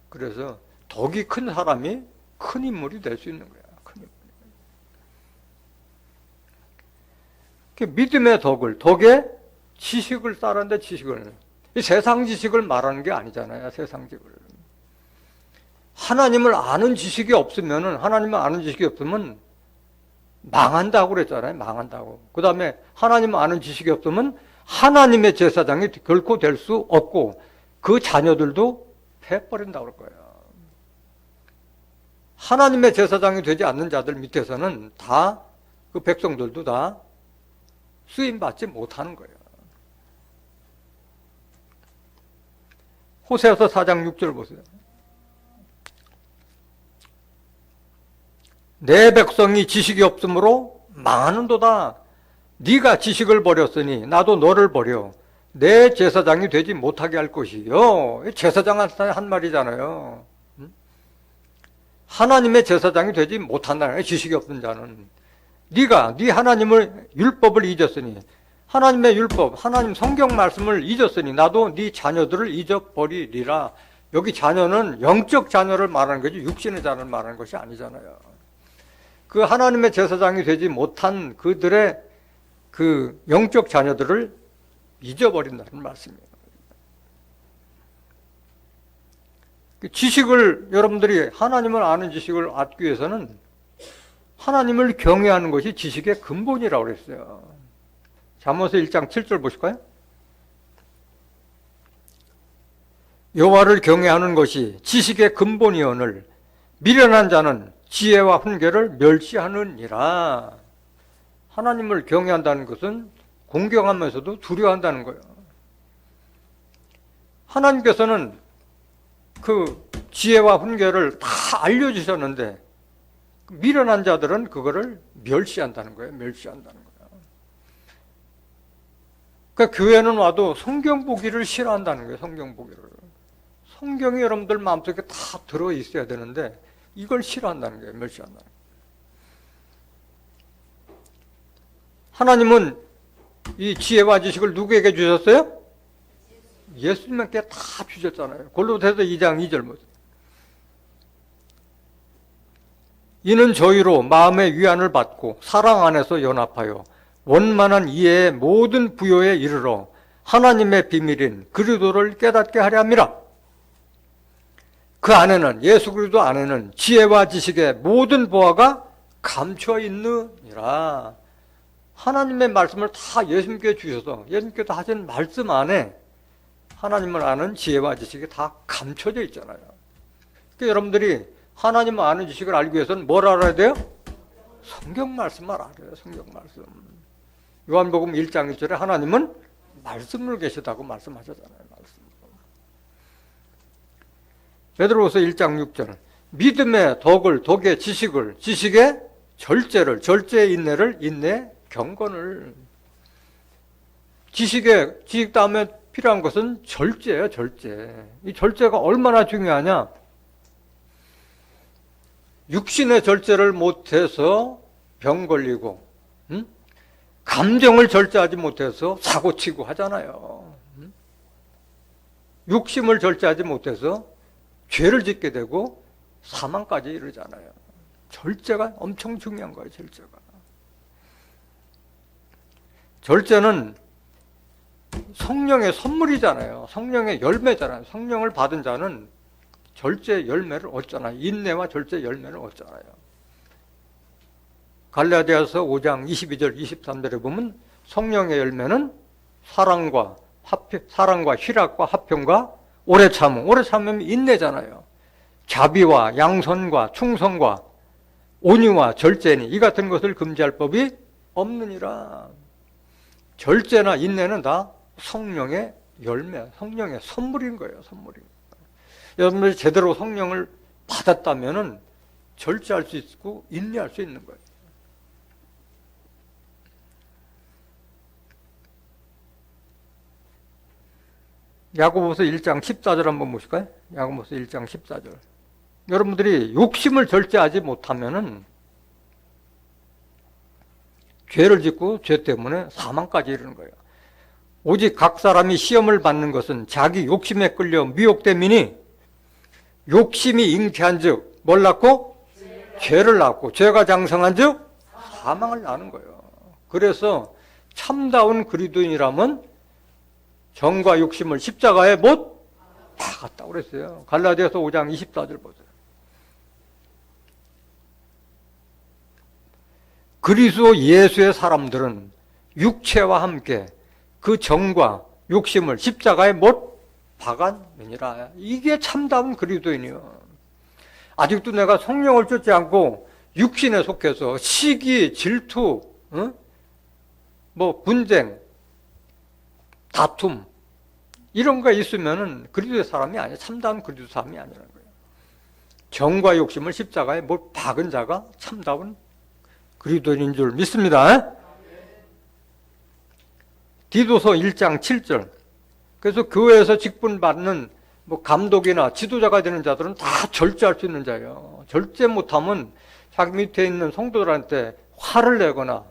그래서 덕이 큰 사람이 큰 인물이 될 수 있는 거야. 큰 인물. 믿음의 덕에 지식을 쌓는데 지식을, 이 세상 지식을 말하는 게 아니잖아요. 세상 지식을. 하나님을 아는 지식이 없으면은, 하나님을 아는 지식이 없으면 망한다고 그랬잖아요. 망한다고. 그 다음에 하나님을 아는 지식이 없으면 하나님의 제사장이 결코 될 수 없고 그 자녀들도 패버린다고 그럴 거예요. 하나님의 제사장이 되지 않는 자들 밑에서는 다, 그 백성들도 다 쓰임받지 못하는 거예요. 호세아서 4장 6절 보세요. 내 백성이 지식이 없으므로 망하는도다. 네가 지식을 버렸으니 나도 너를 버려 내 제사장이 되지 못하게 할 것이요. 제사장한테 한 말이잖아요. 하나님의 제사장이 되지 못한다는, 지식이 없는 자는. 네가 네 하나님을 율법을 잊었으니, 하나님의 율법, 하나님 성경 말씀을 잊었으니 나도 네 자녀들을 잊어버리리라. 여기 자녀는 영적 자녀를 말하는 거지 육신의 자녀를 말하는 것이 아니잖아요. 그 하나님의 제사장이 되지 못한 그들의 그 영적 자녀들을 잊어버린다는 말씀이에요. 지식을, 여러분들이 하나님을 아는 지식을 얻기 위해서는 하나님을 경외하는 것이 지식의 근본이라고 그랬어요. 잠언서 1장 7절 보실까요? 여호와를 경외하는 것이 지식의 근본이오늘 미련한 자는 지혜와 훈계를 멸시하느니라. 하나님을 경외한다는 것은 공경하면서도 두려워한다는 거예요. 하나님께서는 그 지혜와 훈계를 다 알려주셨는데 미련한 자들은 그거를 멸시한다는 거예요. 멸시한다는 거예요. 그러니까 교회는 와도 성경 보기를 싫어한다는 거예요. 성경 보기를. 성경이 여러분들 마음속에 다 들어있어야 되는데 이걸 싫어한다는 거예요. 멸시한다는 거예요. 하나님은 이 지혜와 지식을 누구에게 주셨어요? 예수님께 다 주셨잖아요. 골로새서 2장 2절 보세요. 이는 저희로 마음의 위안을 받고 사랑 안에서 연합하여 원만한 이해의 모든 부요에 이르러 하나님의 비밀인 그리스도를 깨닫게 하려 함이라. 그 안에는, 예수 그리스도 안에는 지혜와 지식의 모든 보화가 감춰 있느니라. 하나님의 말씀을 다 예수님께 주셔서 예수님께서 하신 말씀 안에 하나님을 아는 지혜와 지식이 다 감춰져 있잖아요. 그러니까 여러분들이 하나님을 아는 지식을 알기 위해서는 뭘 알아야 돼요? 성경 말씀을 알아야 돼요. 성경 말씀. 요한복음 1장 1절에 하나님은 말씀을 계시다고 말씀하셨잖아요. 말씀. 베드로후서 1장 6절 믿음의 덕을, 덕의 지식을, 지식의 절제를, 절제의 인내를, 인내 경건을. 지식 다음에 필요한 것은 절제예요. 절제. 이 절제가 얼마나 중요하냐? 육신의 절제를 못해서 병 걸리고, 감정을 절제하지 못해서 사고치고 하잖아요. 욕심을 절제하지 못해서 죄를 짓게 되고 사망까지 이르잖아요. 절제가 엄청 중요한 거예요. 절제가. 절제는 성령의 선물이잖아요. 성령의 열매잖아요. 성령을 받은 자는 절제 열매를 얻잖아요. 인내와 절제 열매를 얻잖아요. 갈라디아서 5장 22절 23절에 보면 성령의 열매는 사랑과 희락과 화평과 오래 참음. 오래 참음이 인내잖아요. 자비와 양선과 충성과 온유와 절제니 이 같은 것을 금지할 법이 없느니라. 절제나 인내는 다 성령의 열매, 성령의 선물인 거예요. 선물인 거예요. 여러분들이 제대로 성령을 받았다면은 절제할 수 있고 인내할 수 있는 거예요. 야고보서 1장 14절 한번 보실까요? 야고보서 1장 14절. 여러분들이 욕심을 절제하지 못하면은 죄를 짓고 죄 때문에 사망까지 이르는 거예요. 오직 각 사람이 시험을 받는 것은 자기 욕심에 끌려 미혹됨이니 욕심이 잉태한즉 뭘 낳고? 죄를 낳고 죄가 장성한즉 사망을 낳는 거예요. 그래서 참다운 그리스도인이라면 정과 욕심을 십자가에 못 박았다고 그랬어요. 갈라디아서 5장 24절 보세요. 그리스도 예수의 사람들은 육체와 함께 그 정과 욕심을 십자가에 못 박았느니라. 이게 참다운 그리스도인이요. 아직도 내가 성령을 쫓지 않고 육신에 속해서 시기, 질투, 분쟁, 다툼 이런 거 있으면은 그리스도의 사람이 아니야. 참다운 그리스도 사람이 아니라는 거예요. 정과 욕심을 십자가에 못 박은 자가 참다운 그리스도인인 줄 믿습니다. 디도서 1장 7절. 그래서 교회에서 직분 받는 감독이나 지도자가 되는 자들은 다 절제할 수 있는 자예요. 절제 못하면 자기 밑에 있는 성도들한테 화를 내거나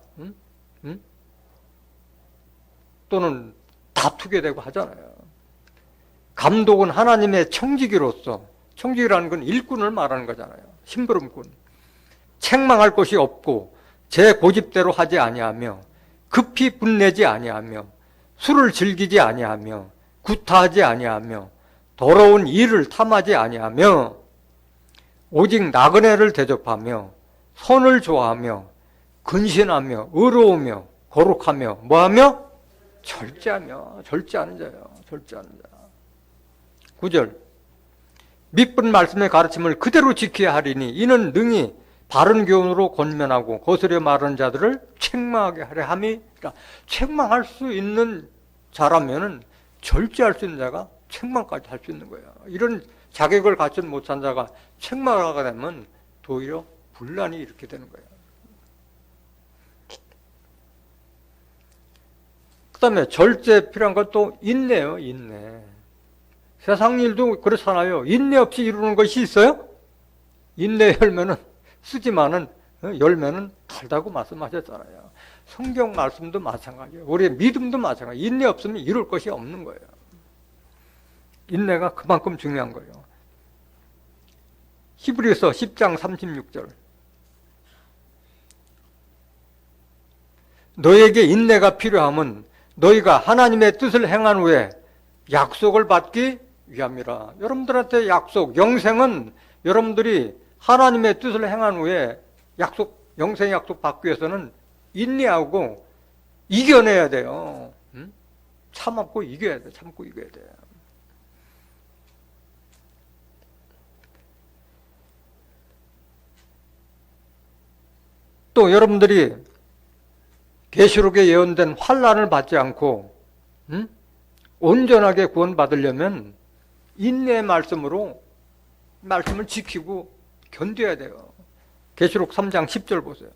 또는 다투게 되고 하잖아요. 감독은 하나님의 청지기로서, 청지기라는 건 일꾼을 말하는 거잖아요. 심부름꾼. 책망할 것이 없고 제 고집대로 하지 아니하며 급히 분내지 아니하며 술을 즐기지 아니하며 구타하지 아니하며 더러운 일을 탐하지 아니하며 오직 나그네를 대접하며 선을 좋아하며 근신하며 의로우며 거룩하며 뭐하며? 절제하며. 절제하는 자예요. 절제하는 자. 9절. 밑분 말씀의 가르침을 그대로 지켜야 하리니 이는 능히 바른 교훈으로 권면하고 거스려 말하는 자들을 책망하게 하려 함이라. 책망할 수 있는 자라면은 절제할 수 있는 자가 책망까지 할 수 있는 거예요. 이런 자격을 갖지 못한 자가 책망하게 되면 도리어 분란이 이렇게 되는 거예요. 그 다음에 절제 필요한 것도 인내요, 인내. 세상 일도 그렇잖아요. 인내 없이 이루는 것이 있어요? 인내 열매는 쓰지만은 열매는 달다고 말씀하셨잖아요. 성경 말씀도 마찬가지예요. 우리의 믿음도 마찬가지예요. 인내 없으면 이룰 것이 없는 거예요. 인내가 그만큼 중요한 거예요. 히브리서 10장 36절. 너에게 인내가 필요함은 너희가 하나님의 뜻을 행한 후에 약속을 받기 위함이라. 여러분들한테 약속, 영생은 여러분들이 하나님의 뜻을 행한 후에 영생 약속 받기 위해서는 인내하고 이겨내야 돼요. 참고 이겨야 돼. 참고 이겨야 돼. 또 여러분들이 계시록에 예언된 환난을 받지 않고 온전하게 구원받으려면 인내의 말씀을 지키고 견뎌야 돼요. 계시록 3장 10절 보세요.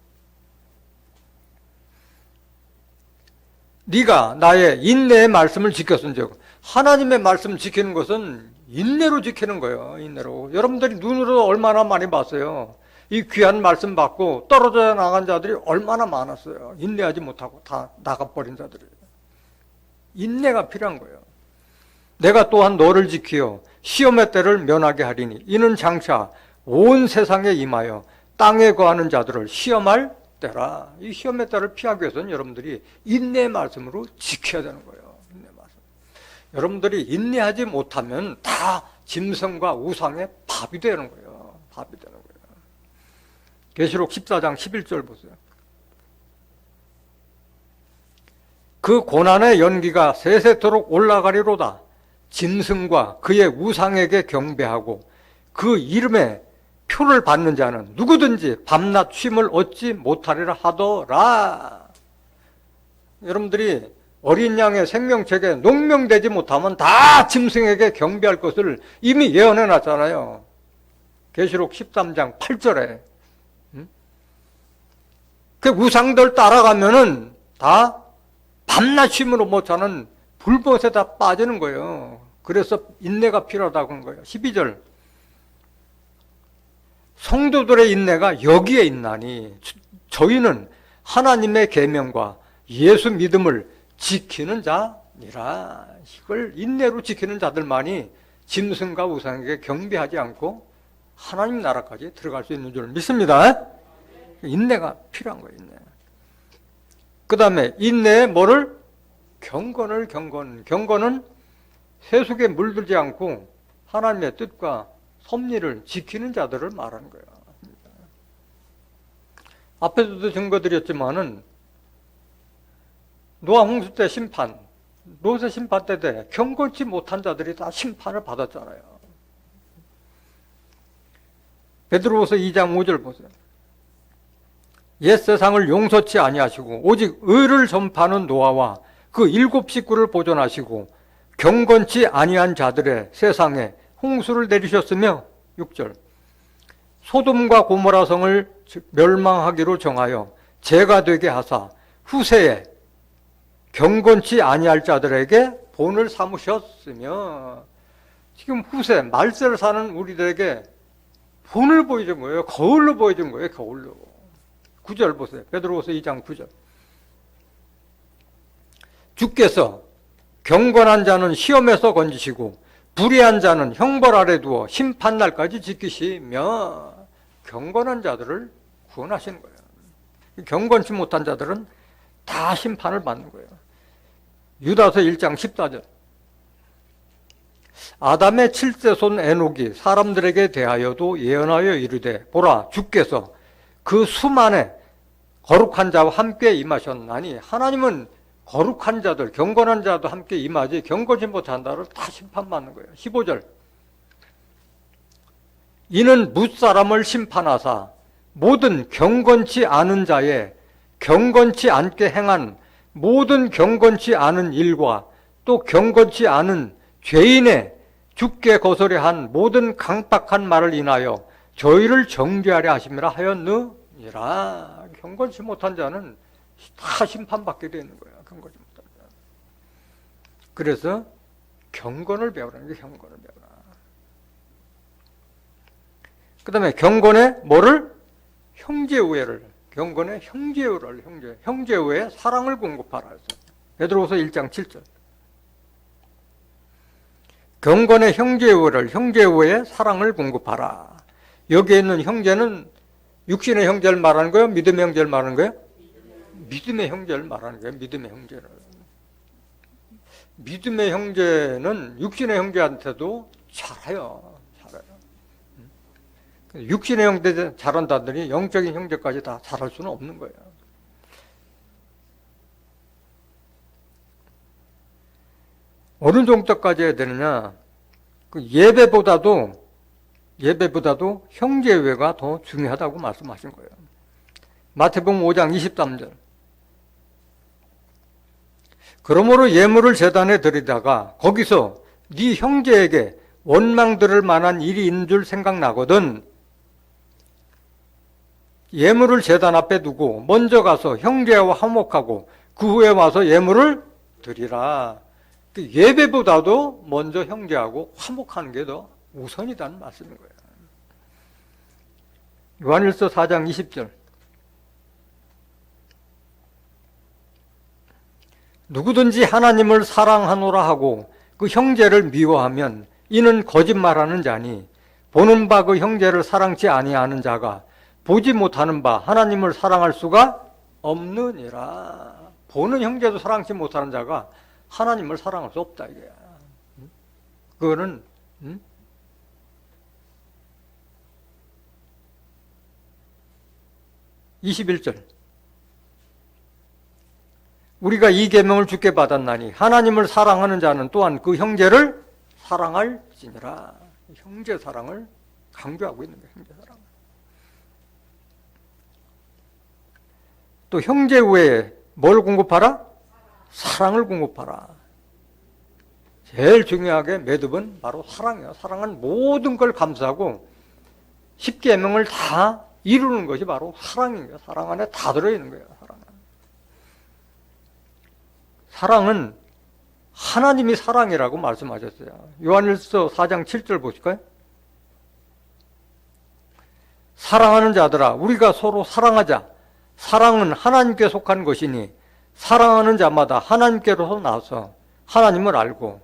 네가 나의 인내의 말씀을 지켰은즉. 하나님의 말씀을 지키는 것은 인내로 지키는 거예요. 인내로. 여러분들이 눈으로 얼마나 많이 봤어요. 이 귀한 말씀 받고 떨어져 나간 자들이 얼마나 많았어요. 인내하지 못하고 다 나가버린 자들이. 인내가 필요한 거예요. 내가 또한 너를 지키어 시험의 때를 면하게 하리니 이는 장차 온 세상에 임하여 땅에 거하는 자들을 시험할 때라. 이 시험의 때를 피하기 위해서는 여러분들이 인내의 말씀으로 지켜야 되는 거예요. 인내 말씀. 여러분들이 인내하지 못하면 다 짐승과 우상의 밥이 되는 거예요. 밥이 되는 거예요. 계시록 14장 11절 보세요. 그 고난의 연기가 세세토록 올라가리로다. 짐승과 그의 우상에게 경배하고 그 이름에 표를 받는 자는 누구든지 밤낮 쉼을 얻지 못하리라 하더라. 여러분들이 어린 양의 생명책에 농명되지 못하면 다 짐승에게 경배할 것을 이미 예언해 놨잖아요. 계시록 13장 8절에. 그 우상들 따라가면은 다 밤낮 쉼으로 못하는 불법에 다 빠지는 거예요. 그래서 인내가 필요하다고 한 거예요. 12절. 성도들의 인내가 여기에 있나니 저희는 하나님의 계명과 예수 믿음을 지키는 자니라. 이걸 인내로 지키는 자들만이 짐승과 우상에게 경배하지 않고 하나님 나라까지 들어갈 수 있는 줄 믿습니다. 인내가 필요한 거예요. 인내. 그 다음에 인내에 뭐를? 경건은 세속에 물들지 않고 하나님의 뜻과 섭리를 지키는 자들을 말하는 거예요. 앞에서도 증거드렸지만은 노아 홍수 때 심판, 롯의 심판 때 경건치 못한 자들이 다 심판을 받았잖아요. 베드로후서 2장 5절 보세요. 옛 세상을 용서치 아니하시고 오직 의를 전파하는 노아와 그 7 식구를 보존하시고 경건치 아니한 자들의 세상에 홍수를 내리셨으며 6절 소돔과 고모라 성을 멸망하기로 정하여 죄가 되게 하사 후세에 경건치 아니할 자들에게 본을 삼으셨으며. 지금 후세 말세를 사는 우리들에게 본을 보여준 거예요. 거울로 보여준 거예요. 거울로. 9절 보세요. 베드로후서 2장 9절. 주께서 경건한 자는 시험에서 건지시고 불의한 자는 형벌 아래 두어 심판날까지 지키시며. 경건한 자들을 구원하시는 거예요. 경건치 못한 자들은 다 심판을 받는 거예요. 유다서 1장 14절. 아담의 7세 손 에녹이 사람들에게 대하여도 예언하여 이르되 보라 주께서 그 수만에 거룩한 자와 함께 임하셨나니. 하나님은 거룩한 자들, 경건한 자도 함께 임하지 경건치 못한 자를 다 심판받는 거예요. 15절. 이는 뭇사람을 심판하사 모든 경건치 않은 자의 경건치 않게 행한 모든 경건치 않은 일과 또 경건치 않은 죄인의 죽게 거스려한 모든 강박한 말을 인하여 저희를 정죄하려 하심이라 하였느니라. 경건치 못한 자는 다 심판받게 되는 거야. 경건치 못한 자. 그래서 경건을 배우라는 게 경건을 배우라. 그 다음에 경건의 뭐를? 형제우애를. 경건의 형제우애를. 형제우애 사랑을 공급하라. 베드로후서 1장 7절. 경건의 형제우애를, 형제우애의 사랑을 공급하라. 여기에 있는 형제는 육신의 형제를 말하는 거예요? 믿음의 형제를 말하는 거예요? 믿음의 형제를 말하는 거예요. 믿음의 형제를. 믿음의 형제는 육신의 형제한테도 잘해요. 육신의 형제 잘한다더니 영적인 형제까지 다 잘할 수는 없는 거예요. 어느 정도까지 해야 되느냐? 그 예배보다도 형제회가 더 중요하다고 말씀하신 거예요. 마태복음 5장 23절. 그러므로 예물을 제단에 드리다가 거기서 네 형제에게 원망 들을 만한 일이 있는 줄 생각나거든 예물을 제단 앞에 두고 먼저 가서 형제와 화목하고 그 후에 와서 예물을 드리라. 예배보다도 먼저 형제하고 화목하는 게 더 우선이라는 말씀인 거예요. 요한일서 4장 20절. 누구든지 하나님을 사랑하노라 하고 그 형제를 미워하면 이는 거짓말하는 자니 보는 바 그 형제를 사랑치 아니하는 자가 보지 못하는 바 하나님을 사랑할 수가 없느니라. 보는 형제도 사랑치 못하는 자가 하나님을 사랑할 수 없다 이거야. 그거는 21절. 우리가 이 계명을 주께 받았나니 하나님을 사랑하는 자는 또한 그 형제를 사랑할지니라. 형제 사랑을 강조하고 있는 거예요. 형제 사랑. 또 형제 외에 뭘 공급하라? 사랑을 공급하라. 제일 중요하게 매듭은 바로 사랑이에요. 사랑은 모든 걸 감수하고 10계명을 다 이루는 것이 바로 사랑인 거예요. 사랑 안에 다 들어있는 거예요. 사랑은 하나님이 사랑이라고 말씀하셨어요. 요한일서 4장 7절 보실까요? 사랑하는 자들아 우리가 서로 사랑하자. 사랑은 하나님께 속한 것이니 사랑하는 자마다 하나님께로서 나서 하나님을 알고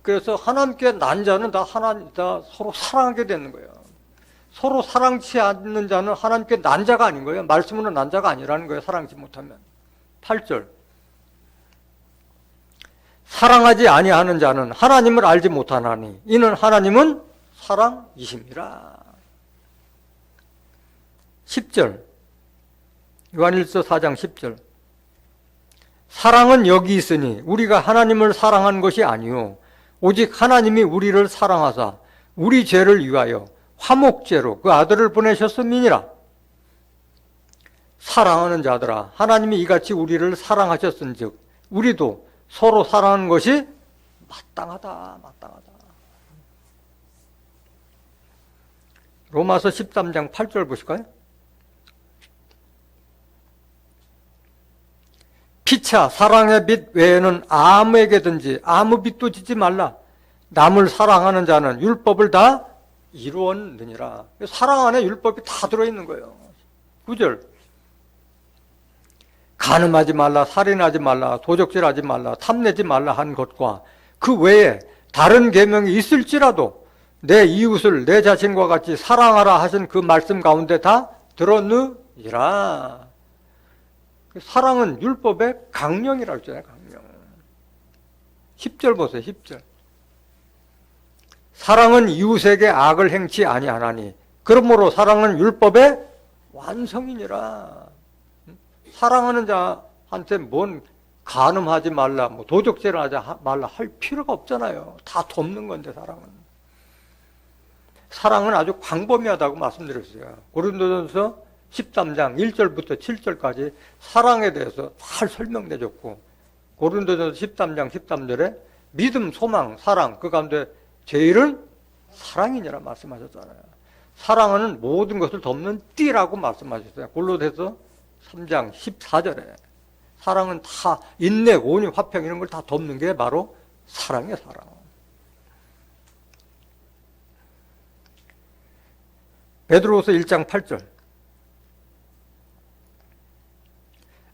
그래서 하나님께 난 자는 다 서로 사랑하게 되는 거예요. 서로 사랑치 않는 자는 하나님께 난 자가 아닌 거예요. 말씀으로 난 자가 아니라는 거예요. 사랑치 못하면. 8절. 사랑하지 아니하는 자는 하나님을 알지 못하나니 이는 하나님은 사랑이심이라. 10절. 요한일서 4장 10절. 사랑은 여기 있으니 우리가 하나님을 사랑한 것이 아니요 오직 하나님이 우리를 사랑하사 우리 죄를 위하여 화목제로 그 아들을 보내셨음이니라. 사랑하는 자들아 하나님이 이같이 우리를 사랑하셨은즉 우리도 서로 사랑하는 것이 마땅하다. 로마서 13장 8절 보실까요? 피차 사랑의 빛 외에는 아무에게든지 아무 빛도 짓지 말라. 남을 사랑하는 자는 율법을 다 이루었느니라. 사랑 안에 율법이 다 들어있는 거예요. 9절. 간음하지 말라, 살인하지 말라, 도적질하지 말라, 탐내지 말라 한 것과 그 외에 다른 계명이 있을지라도 내 이웃을 내 자신과 같이 사랑하라 하신 그 말씀 가운데 다 들었느니라. 사랑은 율법의 강령이라고 했잖아요. 강령. 10절 보세요. 10절. 사랑은 이웃에게 악을 행치 아니하나니 그러므로 사랑은 율법의 완성이니라. 사랑하는 자한테 뭔 간음하지 말라, 뭐 도적질하지 말라 할 필요가 없잖아요. 다 돕는 건데 사랑은. 사랑은 아주 광범위하다고 말씀드렸어요. 고린도전서 13장 1절부터 7절까지 사랑에 대해서 잘 설명해줬고, 고린도전서 13장 13절에 믿음, 소망, 사랑, 그 가운데 제일은 사랑이니라 말씀하셨잖아요. 사랑은 모든 것을 덮는 띠라고 말씀하셨어요. 골로새서 3장 14절에 사랑은 다 인내, 온유, 화평 이런 걸 다 덮는 게 바로 사랑이에요. 사랑. 베드로후서 1장 8절,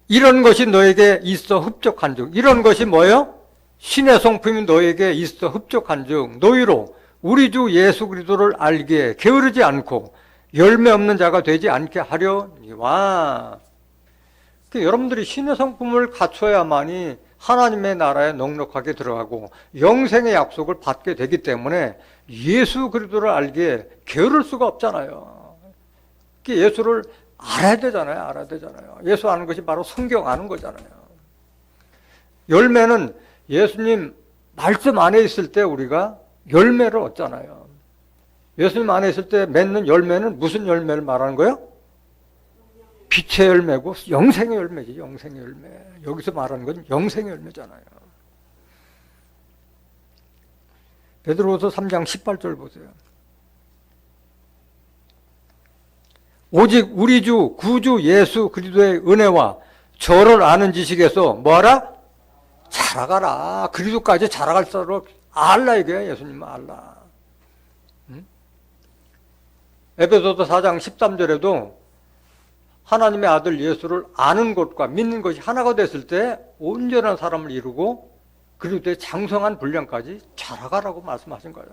이런 것이 너에게 있어 흡족한 즉, 이런 것이 뭐예요? 신의 성품이 너에게 있어 흡족한 즉 너희로 우리 주 예수 그리스도를 알기에 게으르지 않고 열매 없는 자가 되지 않게 하려니와. 여러분들이 신의 성품을 갖춰야만이 하나님의 나라에 넉넉하게 들어가고 영생의 약속을 받게 되기 때문에 예수 그리스도를 알기에 게으를 수가 없잖아요. 예수를 알아야 되잖아요. 알아야 되잖아요. 예수 아는 것이 바로 성경 아는 거잖아요. 열매는 예수님 말씀 안에 있을 때 우리가 열매를 얻잖아요. 예수님 안에 있을 때 맺는 열매는 무슨 열매를 말하는 거예요? 빛의 열매고 영생의 열매지. 영생의 열매. 여기서 말하는 건 영생의 열매잖아요. 베드로후서 3장 18절 보세요. 오직 우리 주 구주 예수 그리스도의 은혜와 저를 아는 지식에서 뭐하라? 자라가라. 그리스도까지 자라갈수록 알라 이게 예수님 알라. 에베소서 4장 13절에도 하나님의 아들 예수를 아는 것과 믿는 것이 하나가 됐을 때 온전한 사람을 이루고 그리스도의 장성한 분량까지 자라가라고 말씀하신 거예요.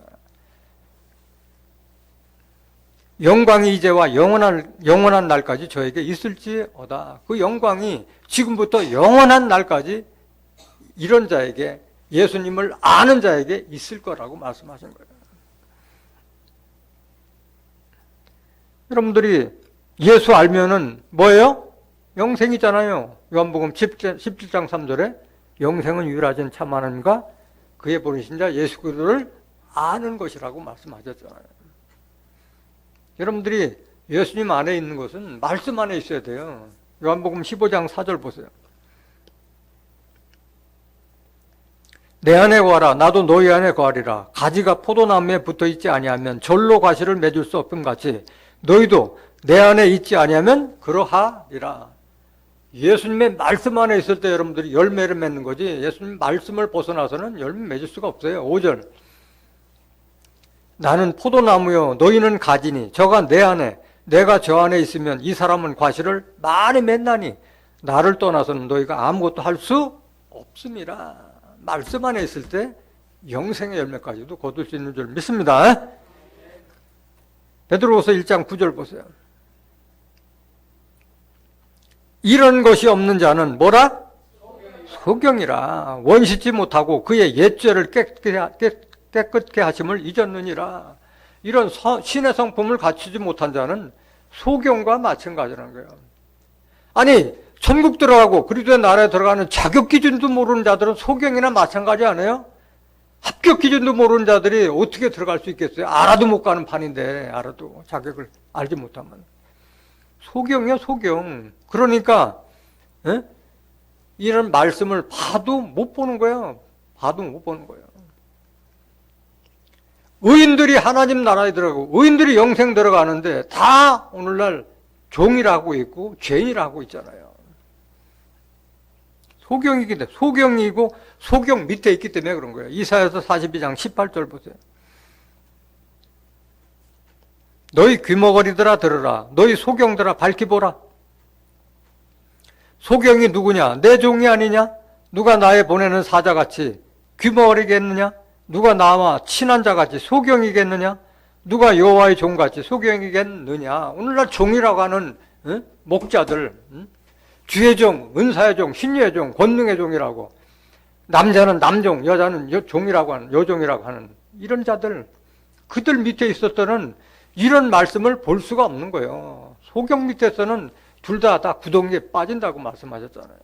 영광이 이제와 영원한 날까지 저에게 있을지어다. 그 영광이 지금부터 영원한 날까지 이런 자에게, 예수님을 아는 자에게 있을 거라고 말씀하신 거예요. 여러분들이 예수 알면은 뭐예요? 영생이잖아요. 요한복음 17장 3절에 영생은 유일하신 참 하나님과 그의 보내신 자 예수 그리스도를 아는 것이라고 말씀하셨잖아요. 여러분들이 예수님 안에 있는 것은 말씀 안에 있어야 돼요. 요한복음 15장 4절 보세요. 내 안에 거하라 나도 너희 안에 거하리라. 가지가 포도나무에 붙어있지 아니하면 절로 과실을 맺을 수 없음 같이 너희도 내 안에 있지 아니하면 그러하리라. 예수님의 말씀 안에 있을 때 여러분들이 열매를 맺는 거지 예수님 말씀을 벗어나서는 열매 맺을 수가 없어요. 5절, 나는 포도나무요 너희는 가지니 저가 내 안에 내가 저 안에 있으면 이 사람은 과실을 많이 맺나니 나를 떠나서는 너희가 아무것도 할 수 없음이라. 말씀 안에 있을 때 영생의 열매까지도 거둘 수 있는 줄 믿습니다. 베드로후서 1장 9절 보세요. 이런 것이 없는 자는 뭐라? 소경이라. 원시치 못하고 그의 옛죄를 깨끗게 하심을 잊었느니라. 이런 신의 성품을 갖추지 못한 자는 소경과 마찬가지라는 거예요. 아니 천국 들어가고 그리스도의 나라에 들어가는 자격 기준도 모르는 자들은 소경이나 마찬가지 아니에요? 합격 기준도 모르는 자들이 어떻게 들어갈 수 있겠어요? 알아도 못 가는 판인데, 알아도 자격을 알지 못하면 소경이야 소경. 그러니까 이런 말씀을 봐도 못 보는 거예요. 봐도 못 보는 거예요. 의인들이 하나님 나라에 들어가고 의인들이 영생 들어가는데 다 오늘날 종이라고 있고 죄인이라고 있잖아요. 소경이기 때문에, 소경이고 소경 밑에 있기 때문에 그런 거예요. 이사야서 42장 18절 보세요. 너희 귀머거리들아 들으라. 너희 소경들아 밝히 보라. 소경이 누구냐? 내 종이 아니냐? 누가 나의 보내는 사자같이 귀머거리겠느냐? 누가 나와 친한 자같이 소경이겠느냐? 누가 여호와의 종같이 소경이겠느냐? 오늘날 종이라고 하는 목자들, 주의 종, 은사의 종, 신유의 종, 권능의 종이라고, 남자는 남종, 여자는 종이라고 하는, 여종이라고 하는 이런 자들, 그들 밑에 있었던 이런 말씀을 볼 수가 없는 거예요. 소경 밑에서는 둘 다 구덩이에 빠진다고 말씀하셨잖아요.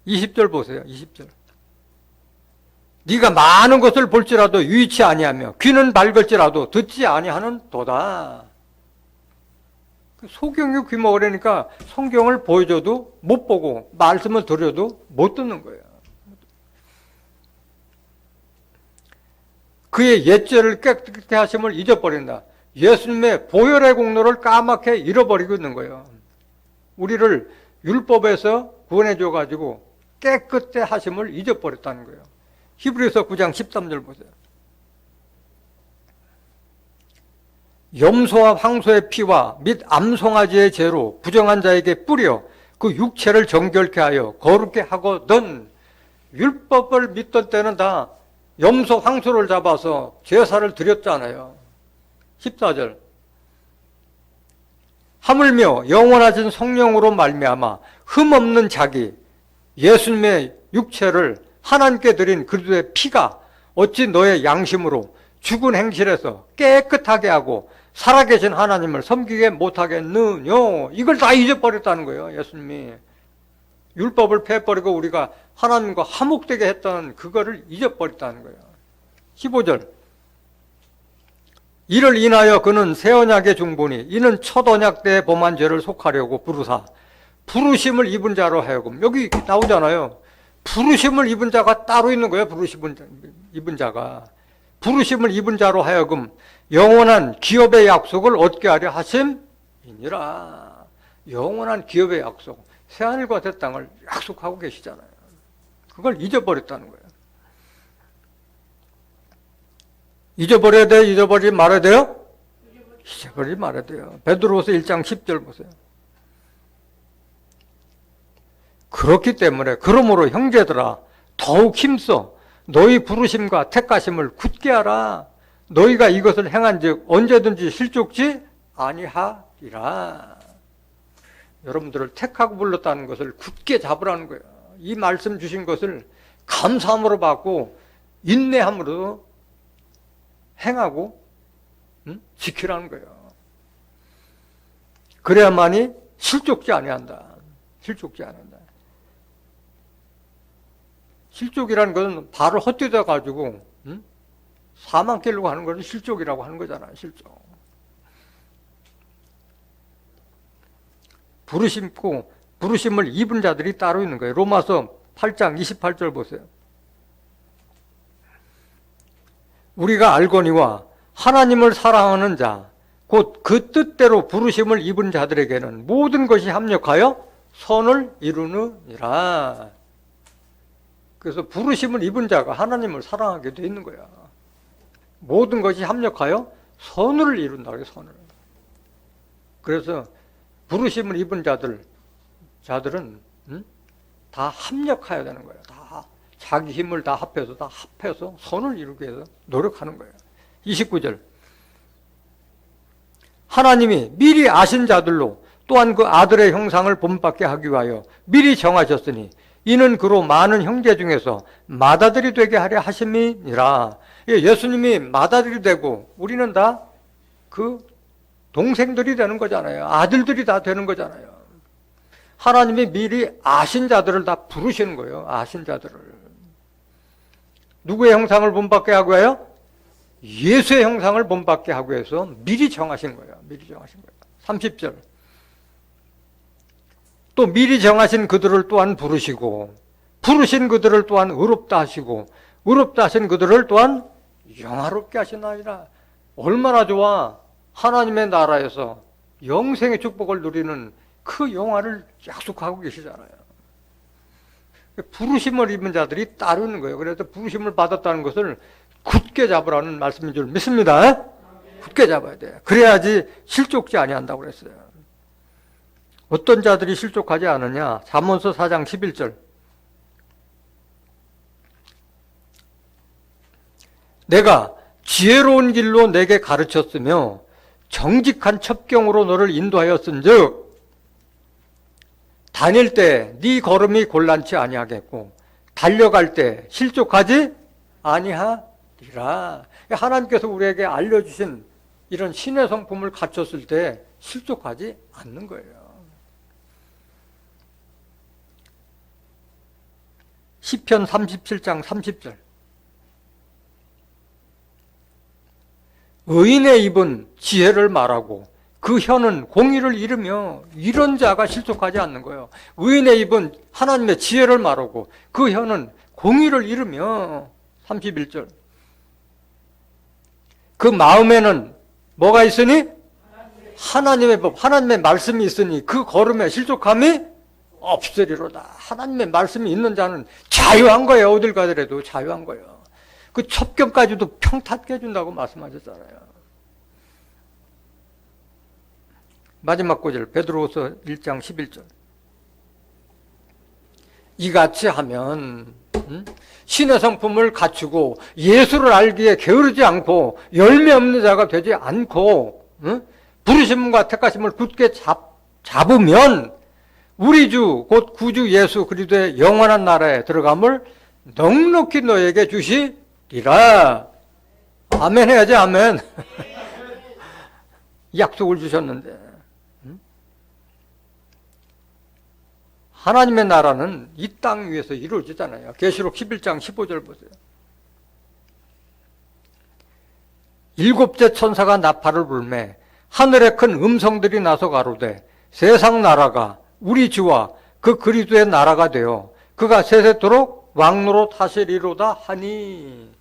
(20절) 보세요. 20절. 네가 많은 것을 볼지라도 유의치 아니하며 귀는 밝을지라도 듣지 아니하는 도다. 소경이 귀 먹으려니까 성경을 보여줘도 못 보고 말씀을 들어도 못 듣는 거예요. 그의 옛죄를 깨끗게 하심을 잊어버린다. 예수님의 보혈의 공로를 까맣게 잃어버리고 있는 거예요. 우리를 율법에서 구원해 줘가지고 깨끗게 하심을 잊어버렸다는 거예요. 히브리서 9장 13절 보세요. 염소와 황소의 피와 및 암송아지의 죄로 부정한 자에게 뿌려 그 육체를 정결케 하여 거룩게 하거든. 율법을 믿던 때는 다 염소 황소를 잡아서 제사를 드렸잖아요. 14절. 하물며 영원하신 성령으로 말미암아 흠없는 자기 예수님의 육체를 하나님께 드린 그리스도의 피가 어찌 너의 양심으로 죽은 행실에서 깨끗하게 하고 살아계신 하나님을 섬기게 못하겠느냐. 이걸 다 잊어버렸다는 거예요. 예수님이 율법을 폐해버리고 우리가 하나님과 화목되게 했던 그거를 잊어버렸다는 거예요. 15절. 이를 인하여 그는 새 언약의 중보니 이는 첫 언약 때 범한 죄를 속하려고 부르사 부르심을 입은 자로 하여금. 여기 나오잖아요. 부르심을 입은 자가 따로 있는 거예요. 부르심을 입은 자가. 부르심을 입은 자로 하여금 영원한 기업의 약속을 얻게 하려 하심이니라. 영원한 기업의 약속. 새하늘과 새 땅을 약속하고 계시잖아요. 그걸 잊어버렸다는 거예요. 잊어버려야 돼요? 잊어버리지 말아야 돼요? 잊어버리지 말아야 돼요. 베드로서 1장 10절 보세요. 그렇기 때문에 그러므로 형제들아 더욱 힘써 너희 부르심과 택하심을 굳게 하라. 너희가 이것을 행한즉 언제든지 실족지 아니하리라. 여러분들을 택하고 불렀다는 것을 굳게 잡으라는 거예요. 이 말씀 주신 것을 감사함으로 받고 인내함으로 행하고 지키라는 거예요. 그래야만이 실족지 아니한다. 실족지 않는다. 실족이라는 것은 발을 헛디뎌 가지고 사망길로 가는 것을 실족이라고 하는 거잖아요. 실족. 부르심을 입은 자들이 따로 있는 거예요. 로마서 8장 28절 보세요. 우리가 알거니와 하나님을 사랑하는 자, 곧 그 뜻대로 부르심을 입은 자들에게는 모든 것이 합력하여 선을 이루느니라. 그래서 부르심을 입은 자가 하나님을 사랑하게 돼 있는 거야. 모든 것이 합력하여 선을 이룬다. 선을. 그래서 부르심을 입은 자들은 다 합력해야 되는 거예요. 다 자기 힘을 다 합해서 선을 이루기 위해서 노력하는 거예요. 29절. 하나님이 미리 아신 자들로 또한 그 아들의 형상을 본받게 하기 위하여 미리 정하셨으니 이는 그로 많은 형제 중에서 맏아들이 되게 하려 하심이니라. 예수님이 맏아들이 되고 우리는 다 그 동생들이 되는 거잖아요. 아들들이 다 되는 거잖아요. 하나님이 미리 아신 자들을 다 부르시는 거예요. 아신 자들을. 누구의 형상을 본받게 하고 해요? 예수의 형상을 본받게 하고 해서 미리 정하신 거예요. 미리 정하신 거예요. 30절. 또 미리 정하신 그들을 또한 부르시고 부르신 그들을 또한 의롭다 하시고 의롭다 하신 그들을 또한 영화롭게 하시나이다. 얼마나 좋아. 하나님의 나라에서 영생의 축복을 누리는 그 영화를 약속하고 계시잖아요. 부르심을 입은 자들이 따로 있는 거예요. 그래서 부르심을 받았다는 것을 굳게 잡으라는 말씀인 줄 믿습니다. 굳게 잡아야 돼요. 그래야지 실족지 아니한다고 그랬어요. 어떤 자들이 실족하지 않느냐? 잠언서 4장 11절. 내가 지혜로운 길로 내게 가르쳤으며 정직한 첩경으로 너를 인도하였은즉 다닐 때 네 걸음이 곤란치 아니하겠고 달려갈 때 실족하지 아니하리라. 하나님께서 우리에게 알려주신 이런 신의 성품을 갖췄을 때 실족하지 않는 거예요. 시편 37장 30절. 의인의 입은 지혜를 말하고 그 혀는 공의를 이루며 이런 자가 실족하지 않는 거예요. 의인의 입은 하나님의 지혜를 말하고 그 혀는 공의를 이루며 31절. 그 마음에는 뭐가 있으니? 하나님의 법, 하나님의 말씀이 있으니 그 걸음에 실족함이 없으리로다. 하나님의 말씀이 있는 자는 자유한 거예요. 어딜 가더라도 자유한 거예요. 그 첩경까지도 평탄케 해준다고 말씀하셨잖아요. 마지막 구절 베드로후서 1장 11절. 이같이 하면 신의 성품을 갖추고 예수를 알기에 게으르지 않고 열매 없는 자가 되지 않고 부르심과 택하심을 굳게 잡으면 우리 주 곧 구주 예수 그리스도의 영원한 나라에 들어감을 넉넉히 너에게 주시리라. 아멘 해야지. 아멘. 약속을 주셨는데 하나님의 나라는 이 땅 위에서 이루어지잖아요. 계시록 11장 15절 보세요. 일곱째 천사가 나팔을 불매 하늘에 큰 음성들이 나서 가로되 세상 나라가 우리 주와 그 그리스도의 나라가 되어 그가 세세토록 왕노릇 하시리로다 하니.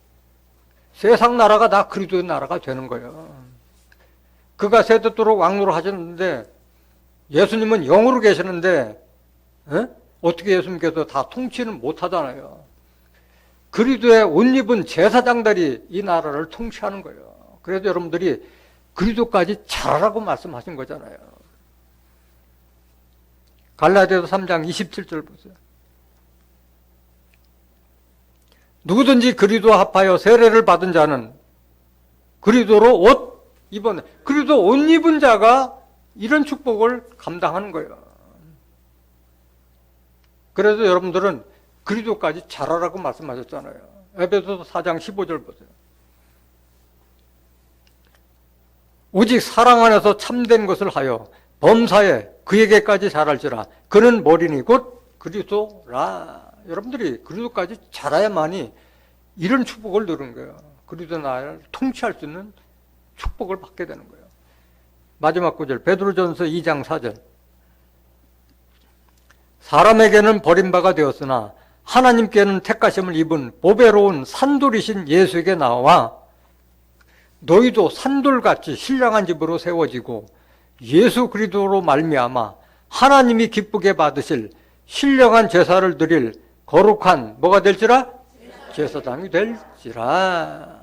세상 나라가 다 그리스도의 나라가 되는 거예요. 그가 세세토록 왕노릇 하셨는데 예수님은 영으로 계시는데 어떻게 예수님께서 다 통치는 못하잖아요. 그리스도의 옷 입은 제사장들이 이 나라를 통치하는 거예요. 그래서 여러분들이 그리스도까지 잘하라고 말씀하신 거잖아요. 갈라디아서 3장 27절 보세요. 누구든지 그리스도와 합하여 세례를 받은 자는 그리스도로 옷 입은, 그리스도 옷 입은 자가 이런 축복을 감당하는 거예요. 그래서 여러분들은 그리스도까지 잘하라고 말씀하셨잖아요. 에베소서 4장 15절 보세요. 오직 사랑 안에서 참된 것을 하여 범사에 그에게까지 잘할지라. 그는 머리니 곧 그리스도라. 여러분들이 그리스도까지 잘해야만이 이런 축복을 누리는 거예요. 그리스도 나라를 통치할 수 있는 축복을 받게 되는 거예요. 마지막 구절 베드로전서 2장 4절. 사람에게는 버림받아 되었으나 하나님께는 택하심을 입은 보배로운 산돌이신 예수에게 나와 너희도 산돌같이 신령한 집으로 세워지고 예수 그리스도로 말미암아 하나님이 기쁘게 받으실 신령한 제사를 드릴 거룩한 뭐가 될지라? 제사장이 될지라.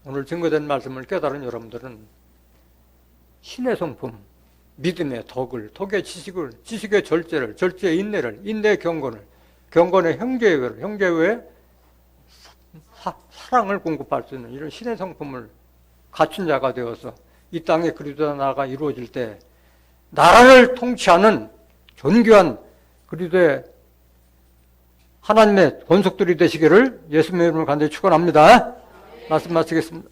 오늘 증거된 말씀을 깨달은 여러분들은 신의 성품, 믿음의 덕을, 덕의 지식을, 지식의 절제를, 절제의 인내를, 인내의 경건을, 경건의 형제의 형제의 사랑을 공급할 수 있는 이런 신의 성품을 갖춘 자가 되어서 이 땅에 그리스도의 나라가 이루어질 때 나라를 통치하는 존귀한 그리스도의 하나님의 권속들이 되시기를 예수님의 이름으로 간절히 축원합니다. 말씀 마치겠습니다.